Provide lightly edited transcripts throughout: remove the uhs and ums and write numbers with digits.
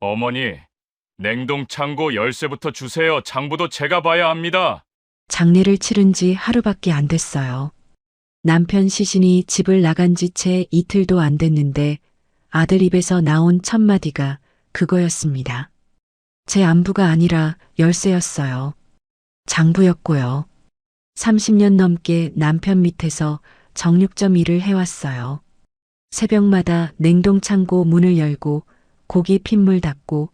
어머니, 냉동 창고 열쇠부터 주세요. 장부도 제가 봐야 합니다. 장례를 치른 지 하루밖에 안 됐어요. 남편 시신이 집을 나간 지 채 이틀도 안 됐는데 아들 입에서 나온 첫 마디가 그거였습니다. 제 안부가 아니라 열쇠였어요. 장부였고요. 30년 넘게 남편 밑에서 정육점 일을 해왔어요. 새벽마다 냉동창고 문을 열고 고기 핏물 닦고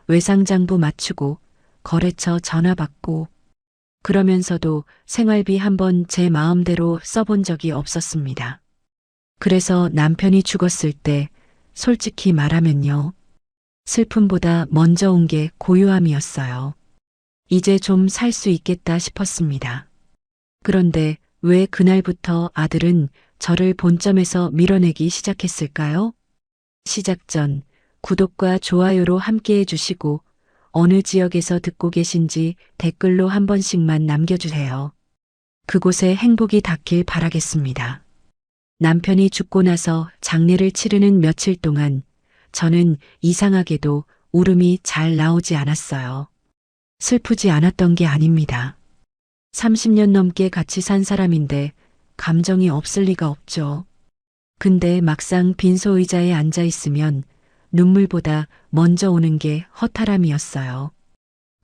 외상장부 맞추고 거래처 전화 받고 그러면서도 생활비 한 번 제 마음대로 써본 적이 없었습니다. 그래서 남편이 죽었을 때 솔직히 말하면요. 슬픔보다 먼저 온 게 고요함이었어요. 이제 좀 살 수 있겠다 싶었습니다. 그런데 왜 그날부터 아들은 저를 본점에서 밀어내기 시작했을까요? 시작 전 구독과 좋아요로 함께 해주시고 어느 지역에서 듣고 계신지 댓글로 한 번씩만 남겨주세요. 그곳에 행복이 닿길 바라겠습니다. 남편이 죽고 나서 장례를 치르는 며칠 동안 저는 이상하게도 울음이 잘 나오지 않았어요. 슬프지 않았던 게 아닙니다. 30년 넘게 같이 산 사람인데 감정이 없을 리가 없죠. 근데 막상 빈소 의자에 앉아 있으면 눈물보다 먼저 오는 게 허탈함이었어요.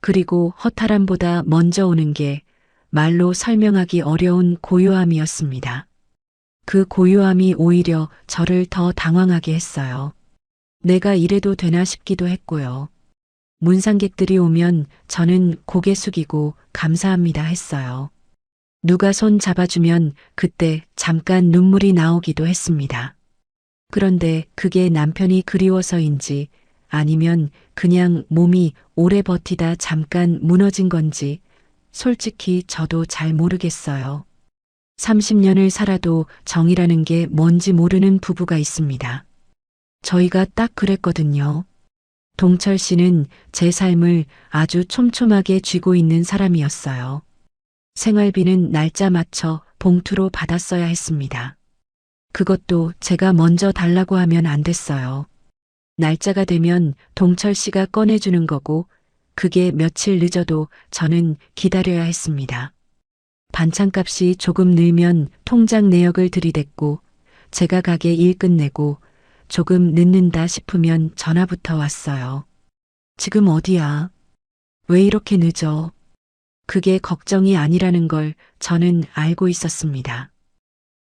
그리고 허탈함보다 먼저 오는 게 말로 설명하기 어려운 고요함이었습니다. 그 고요함이 오히려 저를 더 당황하게 했어요. 내가 이래도 되나 싶기도 했고요. 문상객들이 오면 저는 고개 숙이고 감사합니다 했어요. 누가 손 잡아주면 그때 잠깐 눈물이 나오기도 했습니다. 그런데 그게 남편이 그리워서인지 아니면 그냥 몸이 오래 버티다 잠깐 무너진 건지 솔직히 저도 잘 모르겠어요. 30년을 살아도 정이라는 게 뭔지 모르는 부부가 있습니다. 저희가 딱 그랬거든요. 동철 씨는 제 삶을 아주 촘촘하게 쥐고 있는 사람이었어요. 생활비는 날짜 맞춰 봉투로 받았어야 했습니다. 그것도 제가 먼저 달라고 하면 안 됐어요. 날짜가 되면 동철 씨가 꺼내주는 거고 그게 며칠 늦어도 저는 기다려야 했습니다. 반찬값이 조금 늘면 통장 내역을 들이댔고 제가 가게 일 끝내고 조금 늦는다 싶으면 전화부터 왔어요. 지금 어디야? 왜 이렇게 늦어? 그게 걱정이 아니라는 걸 저는 알고 있었습니다.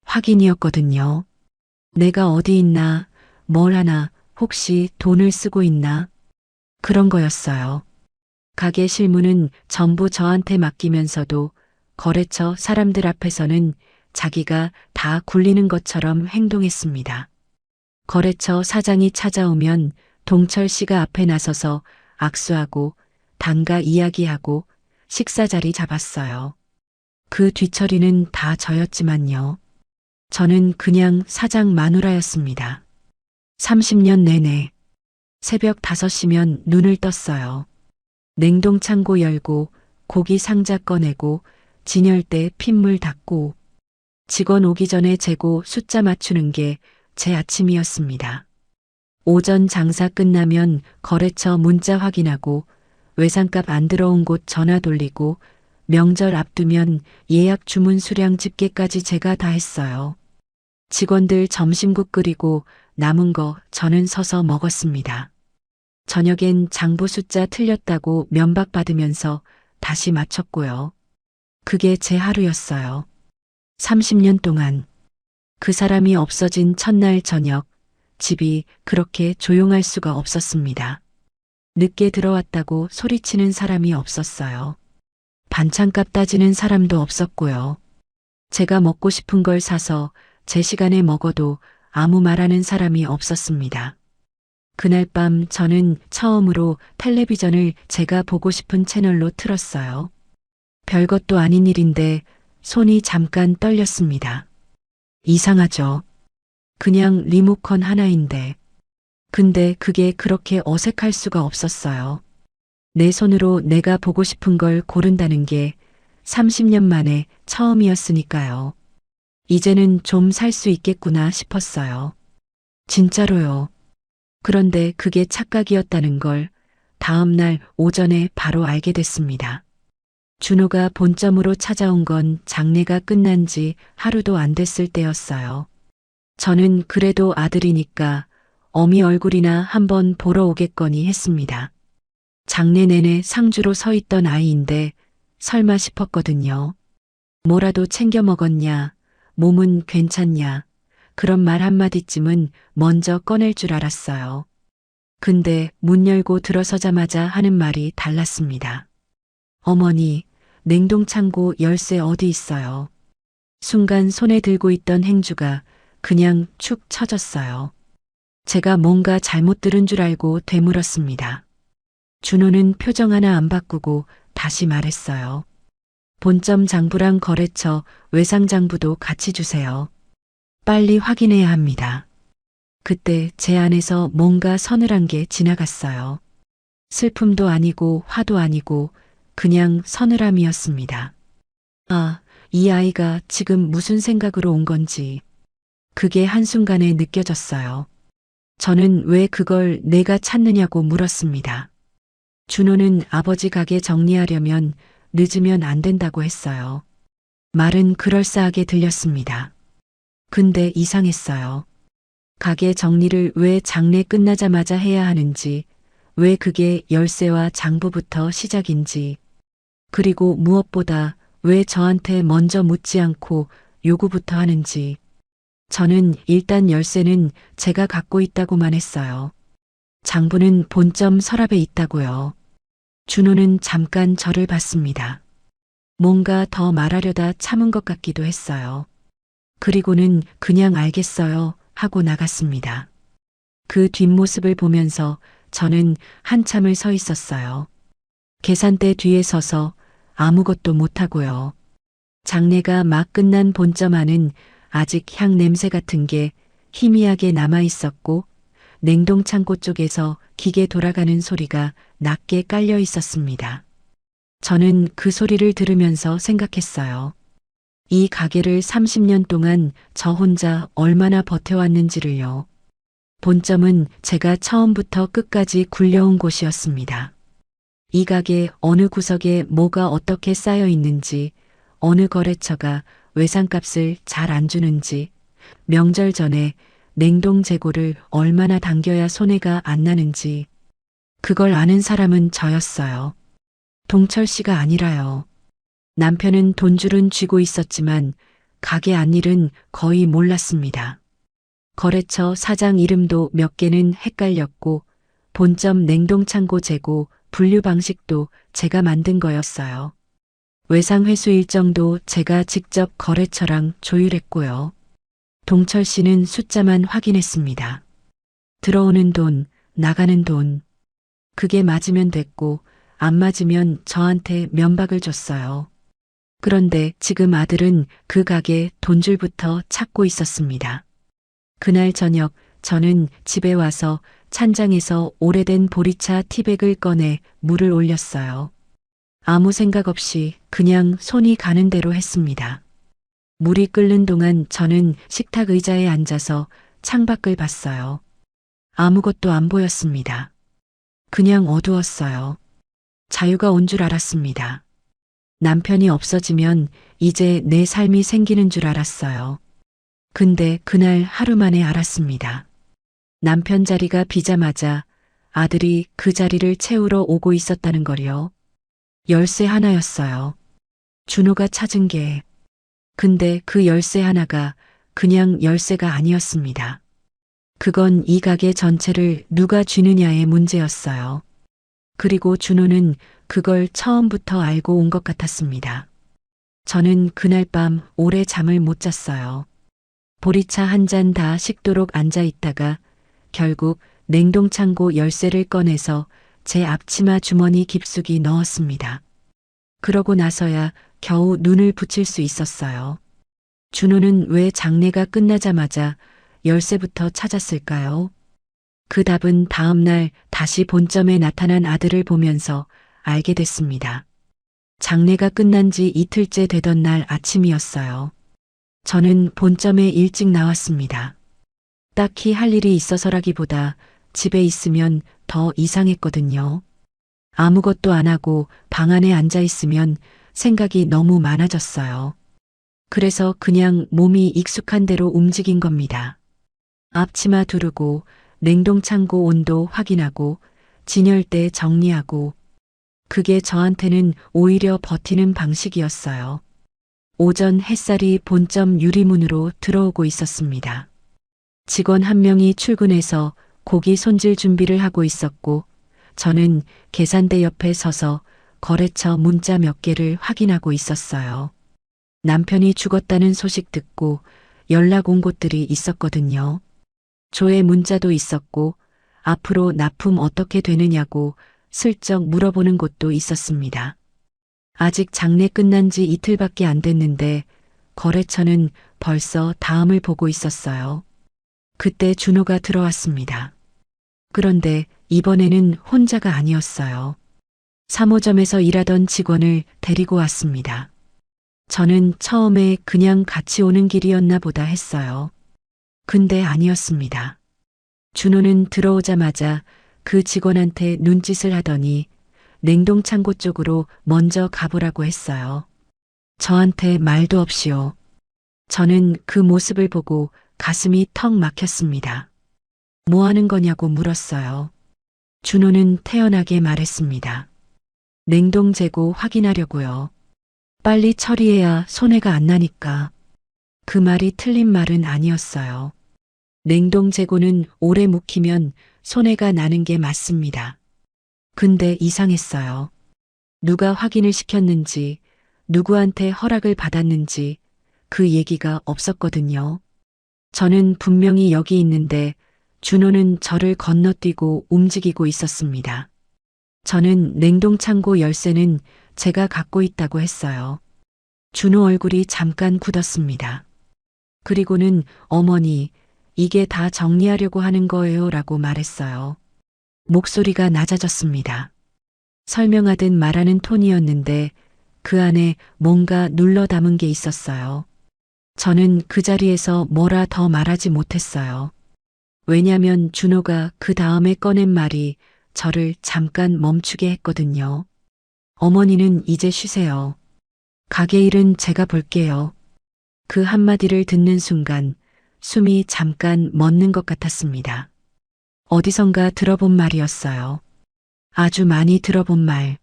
확인이었거든요. 내가 어디 있나, 뭘 하나, 혹시 돈을 쓰고 있나? 그런 거였어요. 가게 실무는 전부 저한테 맡기면서도 거래처 사람들 앞에서는 자기가 다 굴리는 것처럼 행동했습니다. 거래처 사장이 찾아오면 동철 씨가 앞에 나서서 악수하고 단가 이야기하고 식사 자리 잡았어요. 그 뒤처리는 다 저였지만요. 저는 그냥 사장 마누라였습니다. 30년 내내 새벽 5시면 눈을 떴어요. 냉동창고 열고 고기 상자 꺼내고 진열대 핏물 닦고 직원 오기 전에 재고 숫자 맞추는 게 제 아침이었습니다. 오전 장사 끝나면 거래처 문자 확인하고 외상값 안 들어온 곳 전화 돌리고 명절 앞두면 예약 주문 수량 집계까지 제가 다 했어요. 직원들 점심국 끓이고 남은 거 저는 서서 먹었습니다. 저녁엔 장부 숫자 틀렸다고 면박 받으면서 다시 맞췄고요. 그게 제 하루였어요. 30년 동안 그 사람이 없어진 첫날 저녁 집이 그렇게 조용할 수가 없었습니다. 늦게 들어왔다고 소리치는 사람이 없었어요. 반찬값 따지는 사람도 없었고요. 제가 먹고 싶은 걸 사서 제 시간에 먹어도 아무 말하는 사람이 없었습니다. 그날 밤 저는 처음으로 텔레비전을 제가 보고 싶은 채널로 틀었어요. 별것도 아닌 일인데 손이 잠깐 떨렸습니다. 이상하죠. 그냥 리모컨 하나인데. 근데 그게 그렇게 어색할 수가 없었어요. 내 손으로 내가 보고 싶은 걸 고른다는 게 30년 만에 처음이었으니까요. 이제는 좀 살 수 있겠구나 싶었어요. 진짜로요. 그런데 그게 착각이었다는 걸 다음 날 오전에 바로 알게 됐습니다. 준호가 본점으로 찾아온 건 장례가 끝난 지 하루도 안 됐을 때였어요. 저는 그래도 아들이니까 어미 얼굴이나 한번 보러 오겠거니 했습니다. 장례 내내 상주로 서 있던 아이인데 설마 싶었거든요. 뭐라도 챙겨 먹었냐, 몸은 괜찮냐, 그런 말 한마디쯤은 먼저 꺼낼 줄 알았어요. 근데 문 열고 들어서자마자 하는 말이 달랐습니다. 어머니, 냉동창고 열쇠 어디 있어요? 순간 손에 들고 있던 행주가 그냥 축 처졌어요. 제가 뭔가 잘못 들은 줄 알고 되물었습니다. 준호는 표정 하나 안 바꾸고 다시 말했어요. 본점 장부랑 거래처 외상 장부도 같이 주세요. 빨리 확인해야 합니다. 그때 제 안에서 뭔가 서늘한 게 지나갔어요. 슬픔도 아니고 화도 아니고 그냥 서늘함이었습니다. 아, 이 아이가 지금 무슨 생각으로 온 건지 그게 한순간에 느껴졌어요. 저는 왜 그걸 내가 찾느냐고 물었습니다. 준호는 아버지 가게 정리하려면 늦으면 안 된다고 했어요. 말은 그럴싸하게 들렸습니다. 근데 이상했어요. 가게 정리를 왜 장례 끝나자마자 해야 하는지, 왜 그게 열쇠와 장부부터 시작인지, 그리고 무엇보다 왜 저한테 먼저 묻지 않고 요구부터 하는지. 저는 일단 열쇠는 제가 갖고 있다고만 했어요. 장부는 본점 서랍에 있다고요. 준호는 잠깐 저를 봤습니다. 뭔가 더 말하려다 참은 것 같기도 했어요. 그리고는 그냥 알겠어요 하고 나갔습니다. 그 뒷모습을 보면서 저는 한참을 서 있었어요. 계산대 뒤에 서서 아무것도 못하고요. 장례가 막 끝난 본점 안은 아직 향 냄새 같은 게 희미하게 남아 있었고 냉동창고 쪽에서 기계 돌아가는 소리가 낮게 깔려 있었습니다. 저는 그 소리를 들으면서 생각했어요. 이 가게를 30년 동안 저 혼자 얼마나 버텨왔는지를요. 본점은 제가 처음부터 끝까지 굴려온 곳이었습니다. 이 가게 어느 구석에 뭐가 어떻게 쌓여 있는지, 어느 거래처가 외상값을 잘 안 주는지, 명절 전에 냉동 재고를 얼마나 당겨야 손해가 안 나는지, 그걸 아는 사람은 저였어요. 동철 씨가 아니라요. 남편은 돈줄은 쥐고 있었지만 가게 안일은 거의 몰랐습니다. 거래처 사장 이름도 몇 개는 헷갈렸고 본점 냉동창고 재고 분류 방식도 제가 만든 거였어요. 외상 회수 일정도 제가 직접 거래처랑 조율했고요. 동철 씨는 숫자만 확인했습니다. 들어오는 돈, 나가는 돈. 그게 맞으면 됐고 안 맞으면 저한테 면박을 줬어요. 그런데 지금 아들은 그 가게 돈줄부터 찾고 있었습니다. 그날 저녁 저는 집에 와서 찬장에서 오래된 보리차 티백을 꺼내 물을 올렸어요. 아무 생각 없이 그냥 손이 가는 대로 했습니다. 물이 끓는 동안 저는 식탁 의자에 앉아서 창밖을 봤어요. 아무것도 안 보였습니다. 그냥 어두웠어요. 자유가 온 줄 알았습니다. 남편이 없어지면 이제 내 삶이 생기는 줄 알았어요. 근데 그날 하루 만에 알았습니다. 남편 자리가 비자마자 아들이 그 자리를 채우러 오고 있었다는 걸요. 열쇠 하나였어요. 준호가 찾은 게. 근데 그 열쇠 하나가 그냥 열쇠가 아니었습니다. 그건 이 가게 전체를 누가 쥐느냐의 문제였어요. 그리고 준호는 그걸 처음부터 알고 온 것 같았습니다. 저는 그날 밤 오래 잠을 못 잤어요. 보리차 한 잔 다 식도록 앉아 있다가 결국 냉동창고 열쇠를 꺼내서 제 앞치마 주머니 깊숙이 넣었습니다. 그러고 나서야 겨우 눈을 붙일 수 있었어요. 준호는 왜 장례가 끝나자마자 열쇠부터 찾았을까요? 그 답은 다음 날 다시 본점에 나타난 아들을 보면서 알게 됐습니다. 장례가 끝난 지 이틀째 되던 날 아침이었어요. 저는 본점에 일찍 나왔습니다. 딱히 할 일이 있어서라기보다 집에 있으면 더 이상했거든요. 아무것도 안 하고 방 안에 앉아 있으면 생각이 너무 많아졌어요. 그래서 그냥 몸이 익숙한 대로 움직인 겁니다. 앞치마 두르고 냉동창고 온도 확인하고 진열대 정리하고 그게 저한테는 오히려 버티는 방식이었어요. 오전 햇살이 본점 유리문으로 들어오고 있었습니다. 직원 한 명이 출근해서 고기 손질 준비를 하고 있었고 저는 계산대 옆에 서서 거래처 문자 몇 개를 확인하고 있었어요. 남편이 죽었다는 소식 듣고 연락 온 곳들이 있었거든요. 조회 문자도 있었고 앞으로 납품 어떻게 되느냐고 슬쩍 물어보는 곳도 있었습니다. 아직 장례 끝난 지 이틀밖에 안 됐는데 거래처는 벌써 다음을 보고 있었어요. 그때 준호가 들어왔습니다. 그런데 이번에는 혼자가 아니었어요. 3호점에서 일하던 직원을 데리고 왔습니다. 저는 처음에 그냥 같이 오는 길이었나 보다 했어요. 근데 아니었습니다. 준호는 들어오자마자 그 직원한테 눈짓을 하더니 냉동창고 쪽으로 먼저 가보라고 했어요. 저한테 말도 없이요. 저는 그 모습을 보고 가슴이 턱 막혔습니다. 뭐 하는 거냐고 물었어요. 준호는 태연하게 말했습니다. 냉동 재고 확인하려고요. 빨리 처리해야 손해가 안 나니까. 그 말이 틀린 말은 아니었어요. 냉동 재고는 오래 묵히면 손해가 나는 게 맞습니다. 근데 이상했어요. 누가 확인을 시켰는지, 누구한테 허락을 받았는지 그 얘기가 없었거든요. 저는 분명히 여기 있는데 준호는 저를 건너뛰고 움직이고 있었습니다. 저는 냉동창고 열쇠는 제가 갖고 있다고 했어요. 준호 얼굴이 잠깐 굳었습니다. 그리고는 어머니, 이게 다 정리하려고 하는 거예요 라고 말했어요. 목소리가 낮아졌습니다. 설명하듯 말하는 톤이었는데 그 안에 뭔가 눌러 담은 게 있었어요. 저는 그 자리에서 뭐라 더 말하지 못했어요. 왜냐면 준호가 그 다음에 꺼낸 말이 저를 잠깐 멈추게 했거든요. 어머니는 이제 쉬세요. 가게 일은 제가 볼게요. 그 한마디를 듣는 순간 숨이 잠깐 멎는 것 같았습니다. 어디선가 들어본 말이었어요. 아주 많이 들어본 말.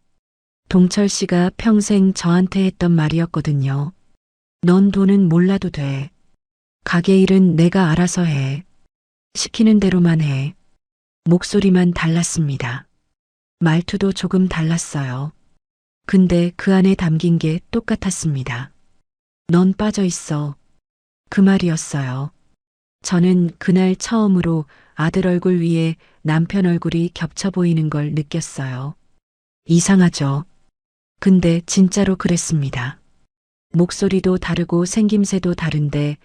동철 씨가 평생 저한테 했던 말이었거든요. 넌 돈은 몰라도 돼. 가게 일은 내가 알아서 해. 시키는 대로만 해. 목소리만 달랐습니다. 말투도 조금 달랐어요. 근데 그 안에 담긴 게 똑같았습니다. 넌 빠져 있어. 그 말이었어요. 저는 그날 처음으로 아들 얼굴 위에 남편 얼굴이 겹쳐 보이는 걸 느꼈어요. 이상하죠? 근데 진짜로 그랬습니다. 목소리도 다르고 생김새도 다른데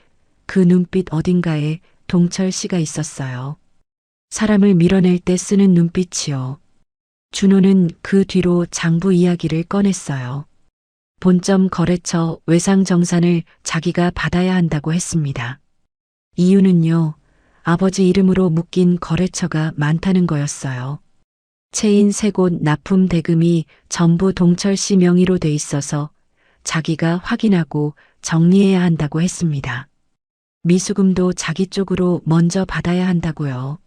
그 눈빛 어딘가에 동철 씨가 있었어요. 사람을 밀어낼 때 쓰는 눈빛이요. 준호는 그 뒤로 장부 이야기를 꺼냈어요. 본점 거래처 외상 정산을 자기가 받아야 한다고 했습니다. 이유는요, 아버지 이름으로 묶인 거래처가 많다는 거였어요. 체인 3곳 납품 대금이 전부 동철 씨 명의로 돼 있어서 자기가 확인하고 정리해야 한다고 했습니다. 미수금도 자기 쪽으로 먼저 받아야 한다고요.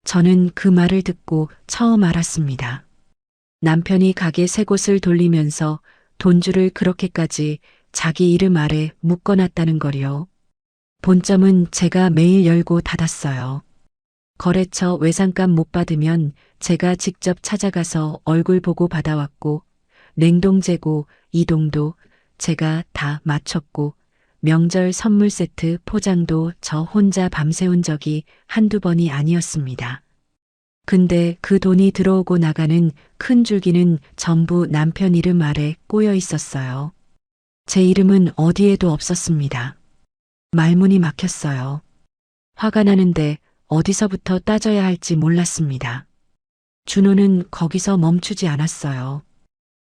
저는 그 말을 듣고 처음 알았습니다. 남편이 가게 3곳을 돌리면서 돈줄을 그렇게까지 자기 이름 아래 묶어놨다는 거요. 본점은 제가 매일 열고 닫았어요. 거래처 외상값 못 받으면 제가 직접 찾아가서 얼굴 보고 받아왔고 냉동 재고, 이동도 제가 다 마쳤고 명절 선물 세트 포장도 저 혼자 밤새운 적이 한두 번이 아니었습니다. 근데 그 돈이 들어오고 나가는 큰 줄기는 전부 남편 이름 아래 꼬여 있었어요. 제 이름은 어디에도 없었습니다. 말문이 막혔어요. 화가 나는데 어디서부터 따져야 할지 몰랐습니다. 준호는 거기서 멈추지 않았어요.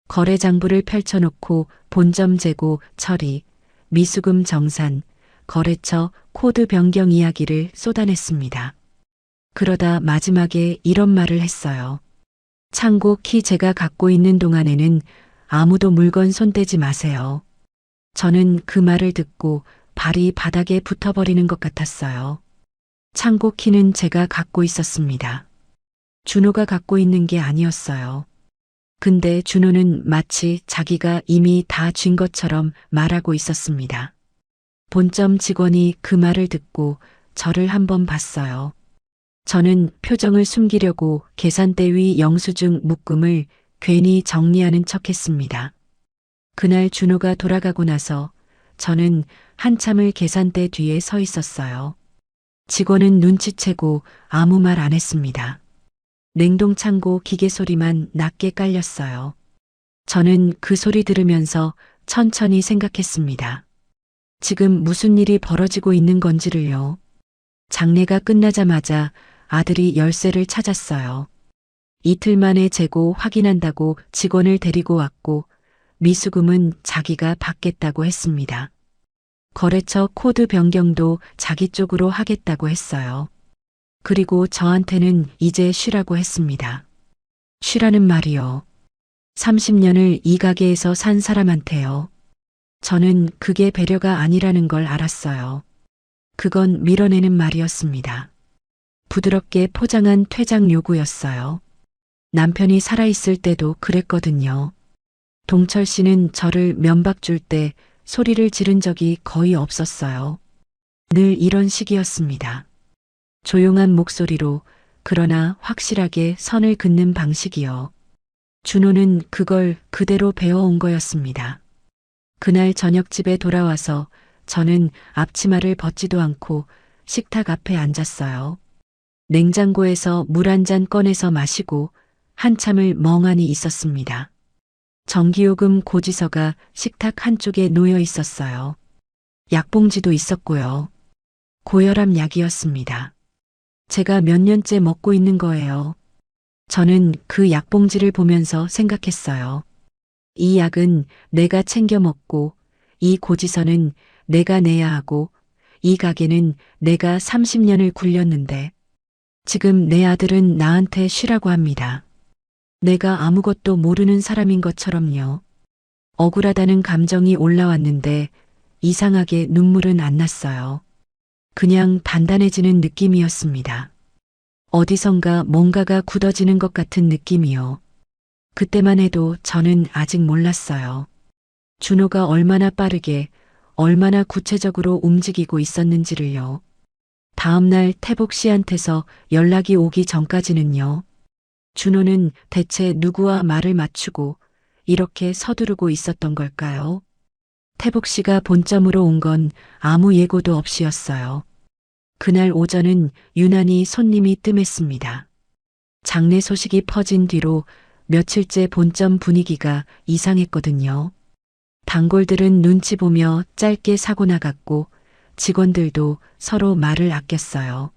거래 장부를 펼쳐놓고 본점 재고 처리, 미수금 정산, 거래처 코드 변경 이야기를 쏟아냈습니다. 그러다 마지막에 이런 말을 했어요. 창고 키 제가 갖고 있는 동안에는 아무도 물건 손대지 마세요. 저는 그 말을 듣고 발이 바닥에 붙어버리는 것 같았어요. 창고 키는 제가 갖고 있었습니다. 준호가 갖고 있는 게 아니었어요. 근데 준호는 마치 자기가 이미 다 쥔 것처럼 말하고 있었습니다. 본점 직원이 그 말을 듣고 저를 한번 봤어요. 저는 표정을 숨기려고 계산대 위 영수증 묶음을 괜히 정리하는 척 했습니다. 그날 준호가 돌아가고 나서 저는 한참을 계산대 뒤에 서 있었어요. 직원은 눈치채고 아무 말 안 했습니다. 냉동창고 기계 소리만 낮게 깔렸어요. 저는 그 소리 들으면서 천천히 생각했습니다. 지금 무슨 일이 벌어지고 있는 건지를요. 장례가 끝나자마자 아들이 열쇠를 찾았어요. 이틀 만에 재고 확인한다고 직원을 데리고 왔고 미수금은 자기가 받겠다고 했습니다. 거래처 코드 변경도 자기 쪽으로 하겠다고 했어요. 그리고 저한테는 이제 쉬라고 했습니다. 쉬라는 말이요. 30년을 이 가게에서 산 사람한테요. 저는 그게 배려가 아니라는 걸 알았어요. 그건 밀어내는 말이었습니다. 부드럽게 포장한 퇴장 요구였어요. 남편이 살아있을 때도 그랬거든요. 동철 씨는 저를 면박 줄 때 소리를 지른 적이 거의 없었어요. 늘 이런 식이었습니다. 조용한 목소리로 그러나 확실하게 선을 긋는 방식이요. 준호는 그걸 그대로 배워온 거였습니다. 그날 저녁집에 돌아와서 저는 앞치마를 벗지도 않고 식탁 앞에 앉았어요. 냉장고에서 물 한 잔 꺼내서 마시고 한참을 멍하니 있었습니다. 전기요금 고지서가 식탁 한쪽에 놓여 있었어요. 약봉지도 있었고요. 고혈압 약이었습니다. 제가 몇 년째 먹고 있는 거예요. 저는 그 약봉지를 보면서 생각했어요. 이 약은 내가 챙겨 먹고, 이 고지서는 내가 내야 하고, 이 가게는 내가 30년을 굴렸는데, 지금 내 아들은 나한테 쉬라고 합니다. 내가 아무것도 모르는 사람인 것처럼요. 억울하다는 감정이 올라왔는데, 이상하게 눈물은 안 났어요. 그냥 단단해지는 느낌이었습니다. 어디선가 뭔가가 굳어지는 것 같은 느낌이요. 그때만 해도 저는 아직 몰랐어요. 준호가 얼마나 빠르게, 얼마나 구체적으로 움직이고 있었는지를요. 다음날 태복 씨한테서 연락이 오기 전까지는요. 준호는 대체 누구와 말을 맞추고 이렇게 서두르고 있었던 걸까요? 태복 씨가 본점으로 온 건 아무 예고도 없이였어요. 그날 오전은 유난히 손님이 뜸했습니다. 장례 소식이 퍼진 뒤로 며칠째 본점 분위기가 이상했거든요. 단골들은 눈치 보며 짧게 사고 나갔고 직원들도 서로 말을 아꼈어요.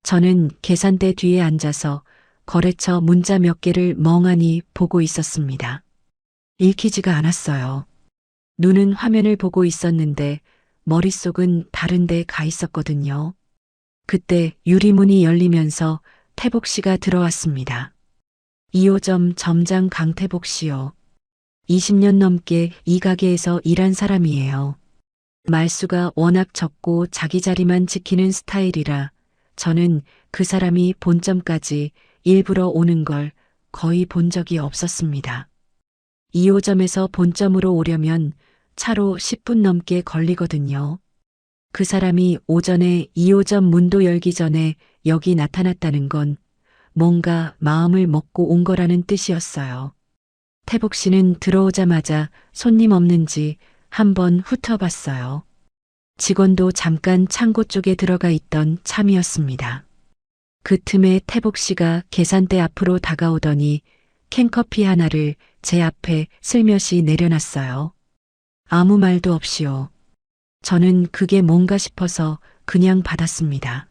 저는 계산대 뒤에 앉아서 거래처 문자 몇 개를 멍하니 보고 있었습니다. 읽히지가 않았어요. 눈은 화면을 보고 있었는데 머릿속은 다른 데 가 있었거든요. 그때 유리문이 열리면서 태복 씨가 들어왔습니다. 2호점 점장 강태복 씨요. 20년 넘게 이 가게에서 일한 사람이에요. 말수가 워낙 적고 자기 자리만 지키는 스타일이라 저는 그 사람이 본점까지 일부러 오는 걸 거의 본 적이 없었습니다. 2호점에서 본점으로 오려면 차로 10분 넘게 걸리거든요. 그 사람이 오전에 2호점 문도 열기 전에 여기 나타났다는 건 뭔가 마음을 먹고 온 거라는 뜻이었어요. 태복 씨는 들어오자마자 손님 없는지 한번 훑어봤어요. 직원도 잠깐 창고 쪽에 들어가 있던 참이었습니다. 그 틈에 태복 씨가 계산대 앞으로 다가오더니 캔커피 하나를 제 앞에 슬며시 내려놨어요. 아무 말도 없이요. 저는 그게 뭔가 싶어서 그냥 받았습니다.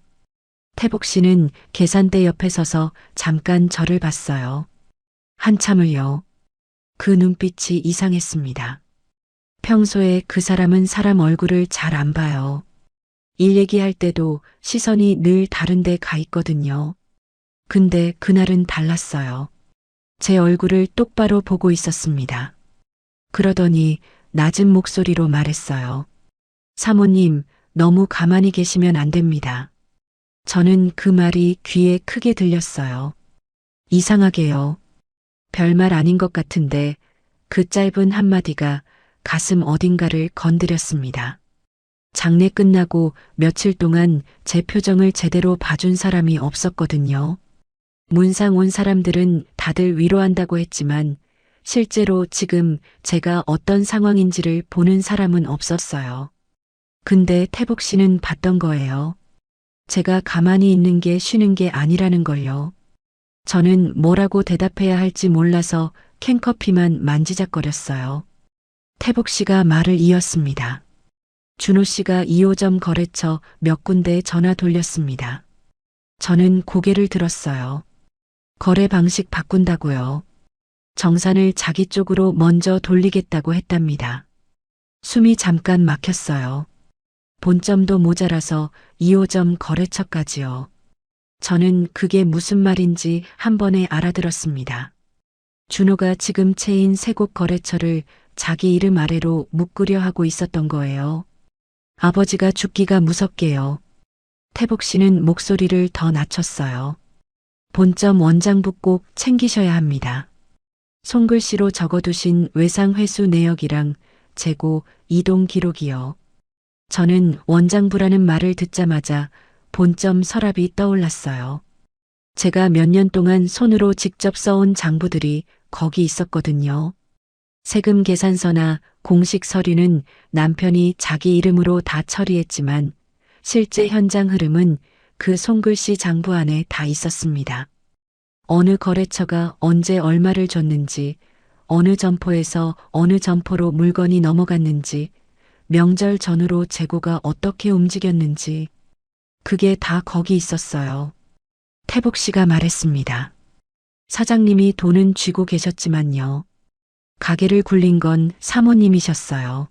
태복 씨는 계산대 옆에 서서 잠깐 저를 봤어요. 한참을요. 그 눈빛이 이상했습니다. 평소에 그 사람은 사람 얼굴을 잘 안 봐요. 일 얘기할 때도 시선이 늘 다른 데 가 있거든요. 근데 그날은 달랐어요. 제 얼굴을 똑바로 보고 있었습니다. 그러더니 낮은 목소리로 말했어요. 사모님, 너무 가만히 계시면 안 됩니다. 저는 그 말이 귀에 크게 들렸어요. 이상하게요. 별말 아닌 것 같은데 그 짧은 한마디가 가슴 어딘가를 건드렸습니다. 장례 끝나고 며칠 동안 제 표정을 제대로 봐준 사람이 없었거든요. 문상 온 사람들은 다들 위로한다고 했지만 실제로 지금 제가 어떤 상황인지를 보는 사람은 없었어요. 근데 태복 씨는 봤던 거예요. 제가 가만히 있는 게 쉬는 게 아니라는 걸요. 저는 뭐라고 대답해야 할지 몰라서 캔커피만 만지작거렸어요. 태복 씨가 말을 이었습니다. 준호 씨가 2호점 거래처 몇 군데 전화 돌렸습니다. 저는 고개를 들었어요. 거래 방식 바꾼다고요. 정산을 자기 쪽으로 먼저 돌리겠다고 했답니다. 숨이 잠깐 막혔어요. 본점도 모자라서 2호점 거래처까지요. 저는 그게 무슨 말인지 한 번에 알아들었습니다. 준호가 지금 체인 세 곳 거래처를 자기 이름 아래로 묶으려 하고 있었던 거예요. 아버지가 죽기가 무섭게요. 태복 씨는 목소리를 더 낮췄어요. 본점 원장부 꼭 챙기셔야 합니다. 손글씨로 적어두신 외상 회수 내역이랑 재고 이동 기록이요. 저는 원장부라는 말을 듣자마자 본점 서랍이 떠올랐어요. 제가 몇 년 동안 손으로 직접 써온 장부들이 거기 있었거든요. 세금 계산서나 공식 서류는 남편이 자기 이름으로 다 처리했지만 실제 현장 흐름은 그 손글씨 장부 안에 다 있었습니다. 어느 거래처가 언제 얼마를 줬는지, 어느 점포에서 어느 점포로 물건이 넘어갔는지, 명절 전후로 재고가 어떻게 움직였는지, 그게 다 거기 있었어요. 태복 씨가 말했습니다. 사장님이 돈은 쥐고 계셨지만요. 가게를 굴린 건 사모님이셨어요.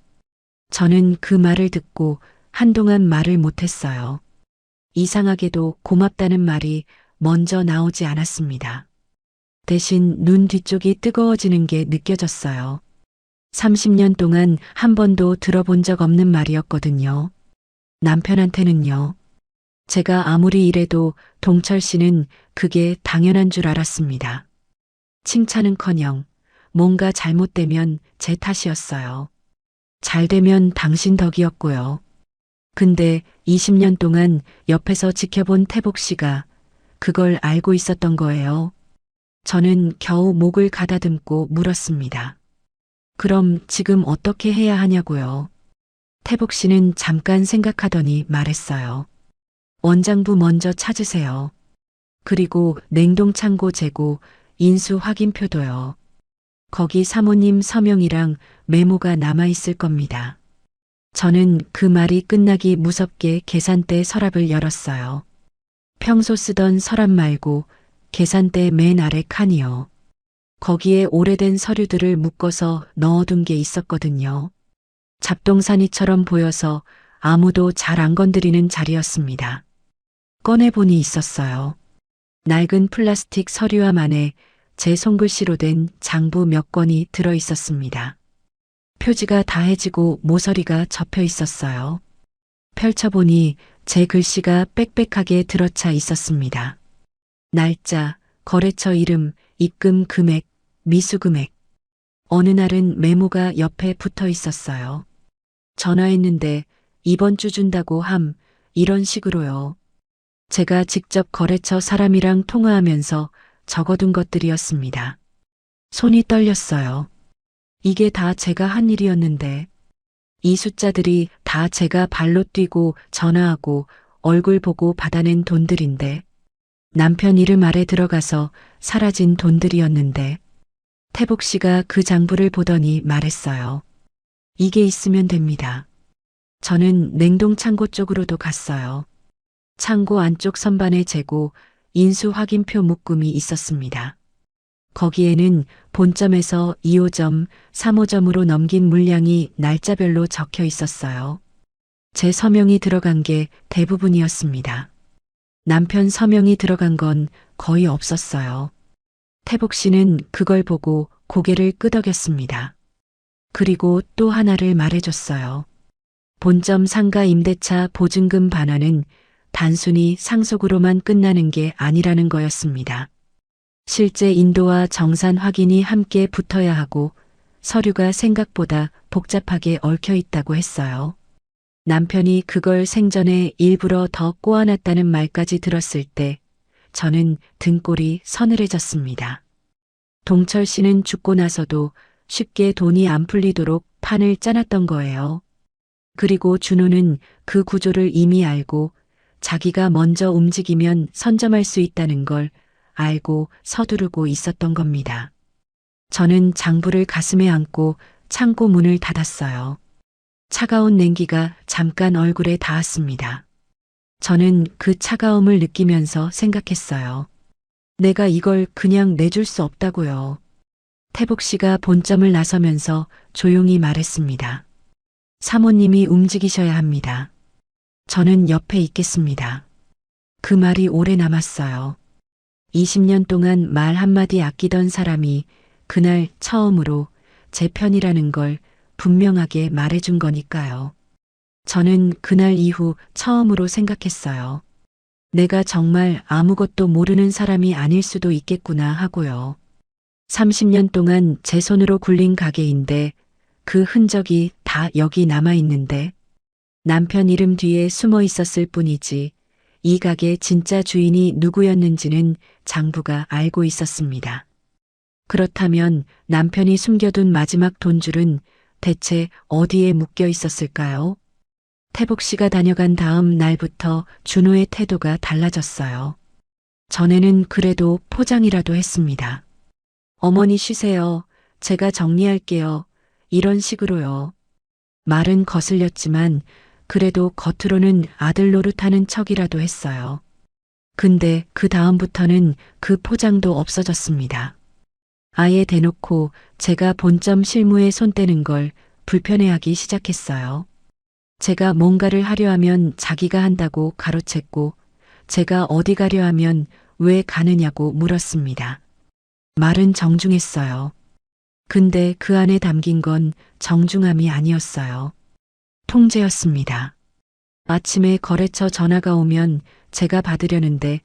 저는 그 말을 듣고 한동안 말을 못했어요. 이상하게도 고맙다는 말이 먼저 나오지 않았습니다. 대신 눈 뒤쪽이 뜨거워지는 게 느껴졌어요. 30년 동안 한 번도 들어본 적 없는 말이었거든요. 남편한테는요. 제가 아무리 이래도 동철 씨는 그게 당연한 줄 알았습니다. 칭찬은커녕 뭔가 잘못되면 제 탓이었어요. 잘 되면 당신 덕이었고요. 근데 20년 동안 옆에서 지켜본 태복 씨가 그걸 알고 있었던 거예요. 저는 겨우 목을 가다듬고 물었습니다. 그럼 지금 어떻게 해야 하냐고요. 태복 씨는 잠깐 생각하더니 말했어요. 원장부 먼저 찾으세요. 그리고 냉동창고 재고 인수 확인표도요. 거기 사모님 서명이랑 메모가 남아있을 겁니다. 저는 그 말이 끝나기 무섭게 계산대 서랍을 열었어요. 평소 쓰던 서랍 말고 계산대 맨 아래 칸이요. 거기에 오래된 서류들을 묶어서 넣어둔 게 있었거든요. 잡동사니처럼 보여서 아무도 잘 안 건드리는 자리였습니다. 꺼내보니 있었어요. 낡은 플라스틱 서류함 안에 제 손글씨로 된 장부 몇 건이 들어 있었습니다. 표지가 다해지고 모서리가 접혀 있었어요. 펼쳐보니 제 글씨가 빽빽하게 들어차 있었습니다. 날짜, 거래처 이름, 입금 금액, 미수 금액. 어느 날은 메모가 옆에 붙어 있었어요. 전화했는데 이번 주 준다고 함, 이런 식으로요. 제가 직접 거래처 사람이랑 통화하면서 적어둔 것들이었습니다. 손이 떨렸어요. 이게 다 제가 한 일이었는데 이 숫자들이 다 제가 발로 뛰고 전화하고 얼굴 보고 받아낸 돈들인데 남편 이름 아래 들어가서 사라진 돈들이었는데 태복 씨가 그 장부를 보더니 말했어요. 이게 있으면 됩니다. 저는 냉동 창고 쪽으로도 갔어요. 창고 안쪽 선반에 재고 인수 확인표 묶음이 있었습니다. 거기에는 본점에서 2호점, 3호점으로 넘긴 물량이 날짜별로 적혀 있었어요. 제 서명이 들어간 게 대부분이었습니다. 남편 서명이 들어간 건 거의 없었어요. 태복 씨는 그걸 보고 고개를 끄덕였습니다. 그리고 또 하나를 말해줬어요. 본점 상가 임대차 보증금 반환은 단순히 상속으로만 끝나는 게 아니라는 거였습니다. 실제 인도와 정산 확인이 함께 붙어야 하고 서류가 생각보다 복잡하게 얽혀 있다고 했어요. 남편이 그걸 생전에 일부러 더 꼬아놨다는 말까지 들었을 때 저는 등골이 서늘해졌습니다. 동철 씨는 죽고 나서도 쉽게 돈이 안 풀리도록 판을 짜놨던 거예요. 그리고 준호는 그 구조를 이미 알고 자기가 먼저 움직이면 선점할 수 있다는 걸 알고 서두르고 있었던 겁니다. 저는 장부를 가슴에 안고 창고 문을 닫았어요. 차가운 냉기가 잠깐 얼굴에 닿았습니다. 저는 그 차가움을 느끼면서 생각했어요. 내가 이걸 그냥 내줄 수 없다고요. 태복 씨가 본점을 나서면서 조용히 말했습니다. 사모님이 움직이셔야 합니다. 저는 옆에 있겠습니다. 그 말이 오래 남았어요. 20년 동안 말 한마디 아끼던 사람이 그날 처음으로 제 편이라는 걸 분명하게 말해준 거니까요. 저는 그날 이후 처음으로 생각했어요. 내가 정말 아무것도 모르는 사람이 아닐 수도 있겠구나 하고요. 30년 동안 제 손으로 굴린 가게인데 그 흔적이 다 여기 남아 있는데 남편 이름 뒤에 숨어 있었을 뿐이지 이 가게 진짜 주인이 누구였는지는 장부가 알고 있었습니다. 그렇다면 남편이 숨겨둔 마지막 돈줄은 대체 어디에 묶여 있었을까요? 태복 씨가 다녀간 다음 날부터 준호의 태도가 달라졌어요. 전에는 그래도 포장이라도 했습니다. 어머니 쉬세요. 제가 정리할게요. 이런 식으로요. 말은 거슬렸지만 그래도 겉으로는 아들 노릇하는 척이라도 했어요. 근데 그 다음부터는 그 포장도 없어졌습니다. 아예 대놓고 제가 본점 실무에 손 떼는 걸 불편해하기 시작했어요. 제가 뭔가를 하려 하면 자기가 한다고 가로챘고 제가 어디 가려 하면 왜 가느냐고 물었습니다. 말은 정중했어요. 근데 그 안에 담긴 건 정중함이 아니었어요. 통제였습니다. 아침에 거래처 전화가 오면 제가 받으려는데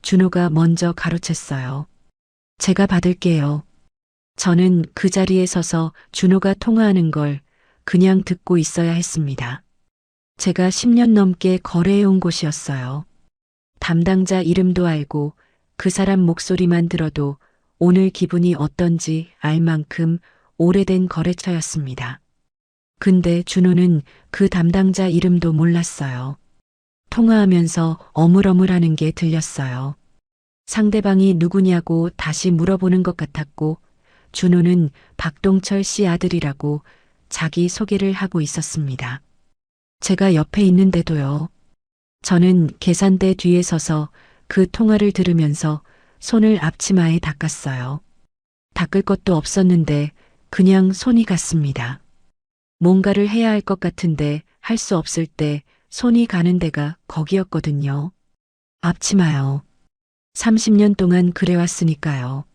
준호가 먼저 가로챘어요. 제가 받을게요. 저는 그 자리에 서서 준호가 통화하는 걸 그냥 듣고 있어야 했습니다. 제가 10년 넘게 거래해온 곳이었어요. 담당자 이름도 알고 그 사람 목소리만 들어도 오늘 기분이 어떤지 알 만큼 오래된 거래처였습니다. 근데 준호는 그 담당자 이름도 몰랐어요. 통화하면서 어물어물하는 게 들렸어요. 상대방이 누구냐고 다시 물어보는 것 같았고 준호는 박동철 씨 아들이라고 자기 소개를 하고 있었습니다. 제가 옆에 있는데도요. 저는 계산대 뒤에 서서 그 통화를 들으면서 손을 앞치마에 닦았어요. 닦을 것도 없었는데 그냥 손이 갔습니다. 뭔가를 해야 할 것 같은데 할 수 없을 때 손이 가는 데가 거기였거든요. 앞치마요. 30년 동안 그래왔으니까요.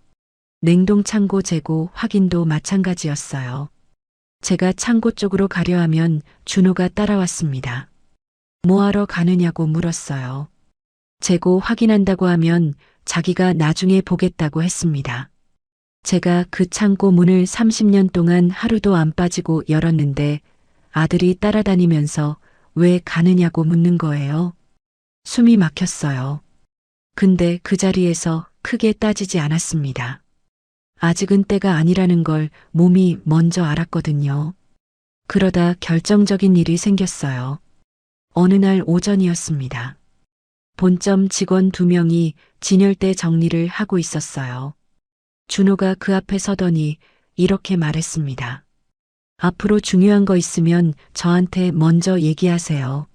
냉동 창고 재고 확인도 마찬가지였어요. 제가 창고 쪽으로 가려 하면 준호가 따라왔습니다. 뭐하러 가느냐고 물었어요. 재고 확인한다고 하면 자기가 나중에 보겠다고 했습니다. 제가 그 창고 문을 30년 동안 하루도 안 빠지고 열었는데 아들이 따라다니면서 왜 가느냐고 묻는 거예요. 숨이 막혔어요. 근데 그 자리에서 크게 따지지 않았습니다. 아직은 때가 아니라는 걸 몸이 먼저 알았거든요. 그러다 결정적인 일이 생겼어요. 어느 날 오전이었습니다. 본점 직원 2명이 진열대 정리를 하고 있었어요. 준호가 그 앞에 서더니 이렇게 말했습니다. 앞으로 중요한 거 있으면 저한테 먼저 얘기하세요.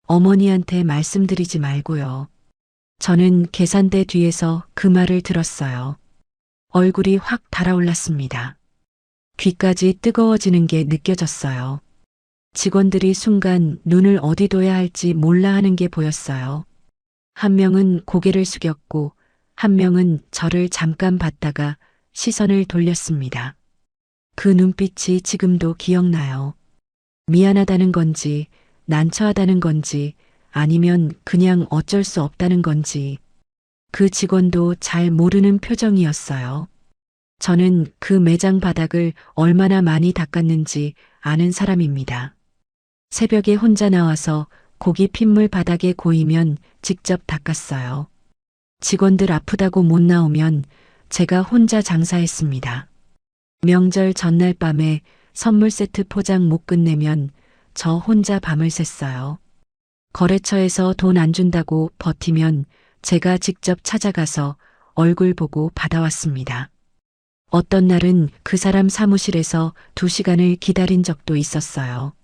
어머니한테 말씀드리지 말고요. 저는 계산대 뒤에서 그 말을 들었어요. 얼굴이 확 달아올랐습니다. 귀까지 뜨거워지는 게 느껴졌어요. 직원들이 순간 눈을 어디 둬야 할지 몰라 하는 게 보였어요. 한 명은 고개를 숙였고 한 명은 저를 잠깐 봤다가 시선을 돌렸습니다. 그 눈빛이 지금도 기억나요. 미안하다는 건지, 난처하다는 건지, 아니면 그냥 어쩔 수 없다는 건지. 그 직원도 잘 모르는 표정이었어요. 저는 그 매장 바닥을 얼마나 많이 닦았는지 아는 사람입니다. 새벽에 혼자 나와서 고기 핏물 바닥에 고이면 직접 닦았어요. 직원들 아프다고 못 나오면 제가 혼자 장사했습니다. 명절 전날 밤에 선물 세트 포장 못 끝내면 저 혼자 밤을 샜어요. 거래처에서 돈 안 준다고 버티면 제가 직접 찾아가서 얼굴 보고 받아왔습니다. 어떤 날은 그 사람 사무실에서 2시간을 기다린 적도 있었어요.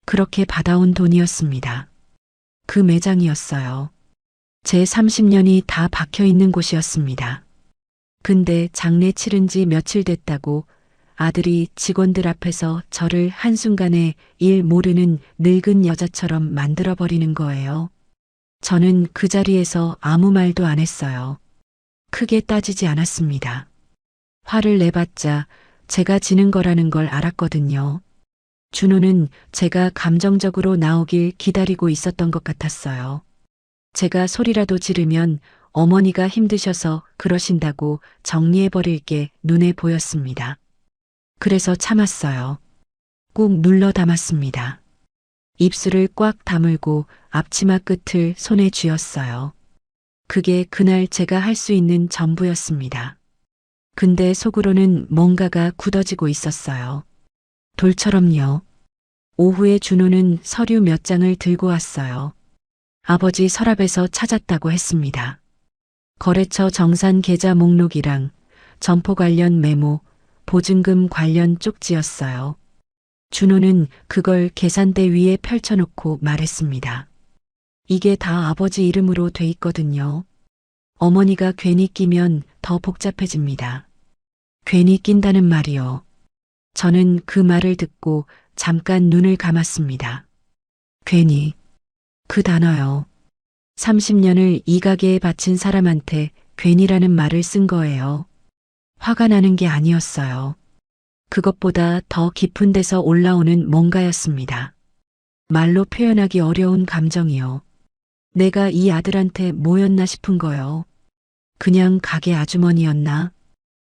그렇게 받아온 돈이었습니다. 그 매장이었어요. 제 30년이 다 박혀 있는 곳이었습니다. 근데 장례 치른 지 며칠 됐다고 아들이 직원들 앞에서 저를 한순간에 일 모르는 늙은 여자처럼 만들어버리는 거예요. 저는 그 자리에서 아무 말도 안 했어요. 크게 따지지 않았습니다. 화를 내봤자 제가 지는 거라는 걸 알았거든요. 준호는 제가 감정적으로 나오길 기다리고 있었던 것 같았어요. 제가 소리라도 지르면 어머니가 힘드셔서 그러신다고 정리해버릴 게 눈에 보였습니다. 그래서 참았어요. 꾹 눌러 담았습니다. 입술을 꽉 다물고 앞치마 끝을 손에 쥐었어요. 그게 그날 제가 할 수 있는 전부였습니다. 근데 속으로는 뭔가가 굳어지고 있었어요. 돌처럼요. 오후에 준호는 서류 몇 장을 들고 왔어요. 아버지 서랍에서 찾았다고 했습니다. 거래처 정산 계좌 목록이랑 점포 관련 메모, 보증금 관련 쪽지였어요. 준호는 그걸 계산대 위에 펼쳐놓고 말했습니다. 이게 다 아버지 이름으로 돼 있거든요. 어머니가 괜히 끼면 더 복잡해집니다. 괜히 낀다는 말이요. 저는 그 말을 듣고 잠깐 눈을 감았습니다. 괜히. 그 단어요. 30년을 이 가게에 바친 사람한테 괜히라는 말을 쓴 거예요. 화가 나는 게 아니었어요. 그것보다 더 깊은 데서 올라오는 뭔가였습니다. 말로 표현하기 어려운 감정이요. 내가 이 아들한테 뭐였나 싶은 거요. 그냥 가게 아주머니였나?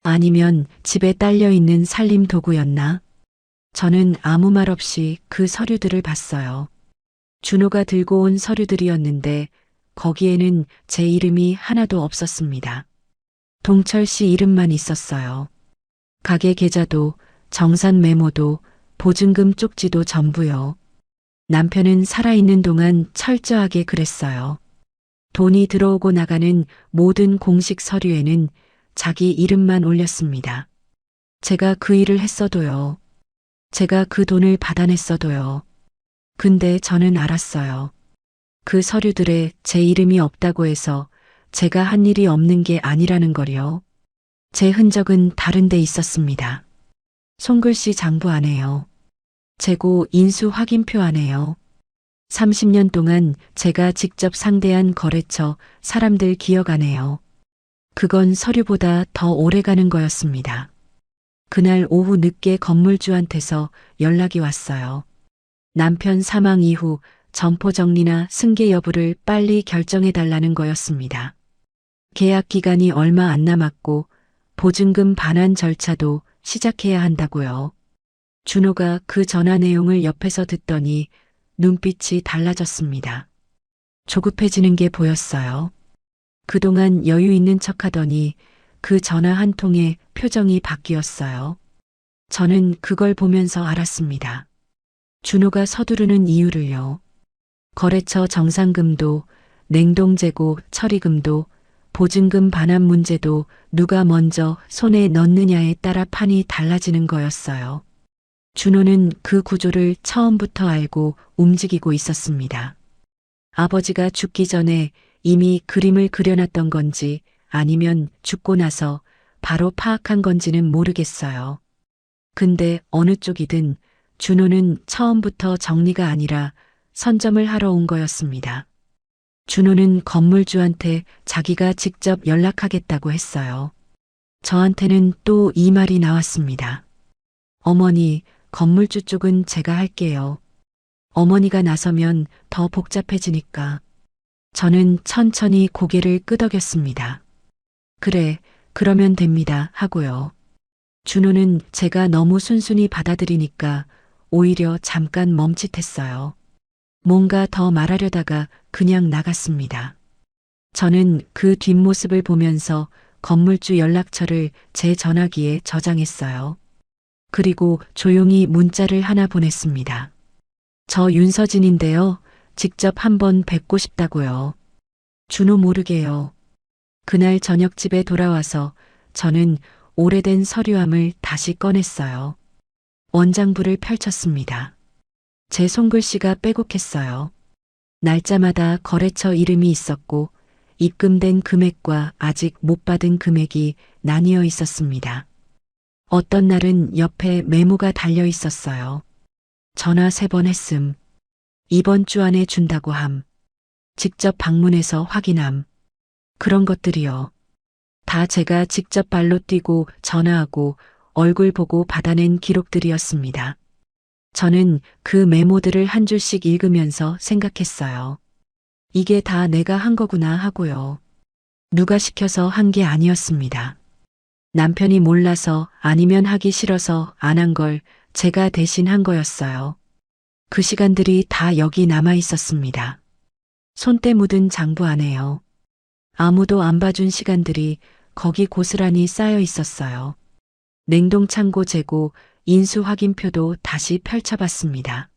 아니면 집에 딸려있는 살림 도구였나? 저는 아무 말 없이 그 서류들을 봤어요. 준호가 들고 온 서류들이었는데 거기에는 제 이름이 하나도 없었습니다. 동철 씨 이름만 있었어요. 가게 계좌도 정산 메모도 보증금 쪽지도 전부요. 남편은 살아있는 동안 철저하게 그랬어요. 돈이 들어오고 나가는 모든 공식 서류에는 자기 이름만 올렸습니다. 제가 그 일을 했어도요. 제가 그 돈을 받아냈어도요. 근데 저는 알았어요. 그 서류들에 제 이름이 없다고 해서 제가 한 일이 없는 게 아니라는 걸요. 제 흔적은 다른 데 있었습니다. 손글씨 장부 안에요. 재고 인수 확인표 안에요. 30년 동안 제가 직접 상대한 거래처 사람들 기억 안에요. 그건 서류보다 더 오래가는 거였습니다. 그날 오후 늦게 건물주한테서 연락이 왔어요. 남편 사망 이후 점포 정리나 승계 여부를 빨리 결정해달라는 거였습니다. 계약 기간이 얼마 안 남았고 보증금 반환 절차도 시작해야 한다고요. 준호가 그 전화 내용을 옆에서 듣더니 눈빛이 달라졌습니다. 조급해지는 게 보였어요. 그동안 여유 있는 척하더니 그 전화 한 통에 표정이 바뀌었어요. 저는 그걸 보면서 알았습니다. 준호가 서두르는 이유를요. 거래처 정산금도 냉동재고 처리금도 보증금 반환 문제도 누가 먼저 손에 넣느냐에 따라 판이 달라지는 거였어요. 준호는 그 구조를 처음부터 알고 움직이고 있었습니다. 아버지가 죽기 전에 이미 그림을 그려놨던 건지 아니면 죽고 나서 바로 파악한 건지는 모르겠어요. 근데 어느 쪽이든 준호는 처음부터 정리가 아니라 선점을 하러 온 거였습니다. 준호는 건물주한테 자기가 직접 연락하겠다고 했어요. 저한테는 또 이 말이 나왔습니다. 어머니, 건물주 쪽은 제가 할게요. 어머니가 나서면 더 복잡해지니까. 저는 천천히 고개를 끄덕였습니다. 그래, 그러면 됩니다 하고요. 준호는 제가 너무 순순히 받아들이니까 오히려 잠깐 멈칫했어요. 뭔가 더 말하려다가 그냥 나갔습니다. 저는 그 뒷모습을 보면서 건물주 연락처를 제 전화기에 저장했어요. 그리고 조용히 문자를 하나 보냈습니다. 저 윤서진인데요. 직접 한번 뵙고 싶다고요. 준호 모르게요. 그날 저녁 집에 돌아와서 저는 오래된 서류함을 다시 꺼냈어요. 원장부를 펼쳤습니다. 제 손글씨가 빼곡했어요. 날짜마다 거래처 이름이 있었고 입금된 금액과 아직 못 받은 금액이 나뉘어 있었습니다. 어떤 날은 옆에 메모가 달려 있었어요. 전화 3번 했음. 이번 주 안에 준다고 함. 직접 방문해서 확인함. 그런 것들이요. 다 제가 직접 발로 뛰고 전화하고 얼굴 보고 받아낸 기록들이었습니다. 저는 그 메모들을 한 줄씩 읽으면서 생각했어요. 이게 다 내가 한 거구나 하고요. 누가 시켜서 한 게 아니었습니다. 남편이 몰라서 아니면 하기 싫어서 안 한 걸 제가 대신 한 거였어요. 그 시간들이 다 여기 남아 있었습니다. 손때 묻은 장부 안에요. 아무도 안 봐준 시간들이 거기 고스란히 쌓여 있었어요. 냉동창고 재고, 인수 확인표도 다시 펼쳐봤습니다.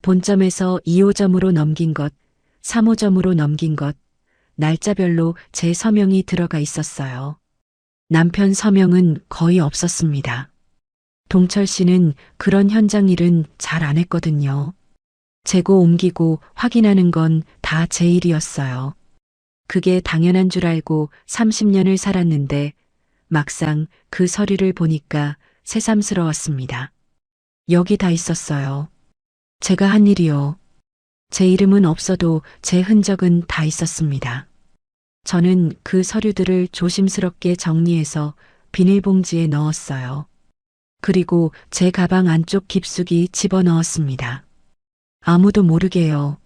본점에서 2호점으로 넘긴 것, 3호점으로 넘긴 것, 날짜별로 제 서명이 들어가 있었어요. 남편 서명은 거의 없었습니다. 동철 씨는 그런 현장 일은 잘 안 했거든요. 재고 옮기고 확인하는 건 다 제 일이었어요. 그게 당연한 줄 알고 30년을 살았는데 막상 그 서류를 보니까 새삼스러웠습니다. 여기 다 있었어요. 제가 한 일이요. 제 이름은 없어도 제 흔적은 다 있었습니다. 저는 그 서류들을 조심스럽게 정리해서 비닐봉지에 넣었어요. 그리고 제 가방 안쪽 깊숙이 집어넣었습니다. 아무도 모르게요.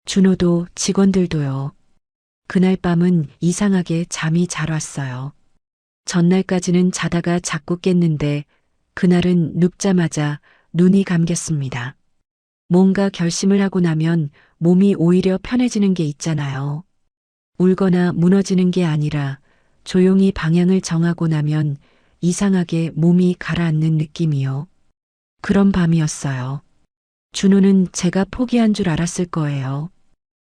준호도 직원들도요. 그날 밤은 이상하게 잠이 잘 왔어요. 전날까지는 자다가 자꾸 깼는데 그날은 눕자마자 눈이 감겼습니다. 뭔가 결심을 하고 나면 몸이 오히려 편해지는 게 있잖아요. 울거나 무너지는 게 아니라 조용히 방향을 정하고 나면 이상하게 몸이 가라앉는 느낌이요. 그런 밤이었어요. 준호는 제가 포기한 줄 알았을 거예요.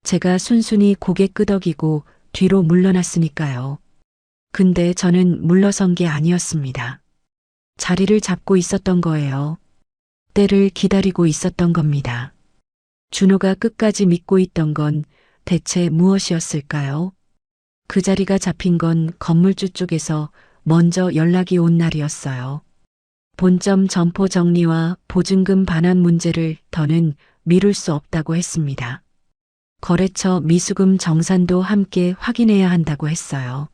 제가 순순히 고개 끄덕이고 뒤로 물러났으니까요. 근데 저는 물러선 게 아니었습니다. 자리를 잡고 있었던 거예요. 때를 기다리고 있었던 겁니다. 준호가 끝까지 믿고 있던 건 대체 무엇이었을까요? 그 자리가 잡힌 건 건물주 쪽에서 먼저 연락이 온 날이었어요. 본점 점포 정리와 보증금 반환 문제를 더는 미룰 수 없다고 했습니다. 거래처 미수금 정산도 함께 확인해야 한다고 했어요.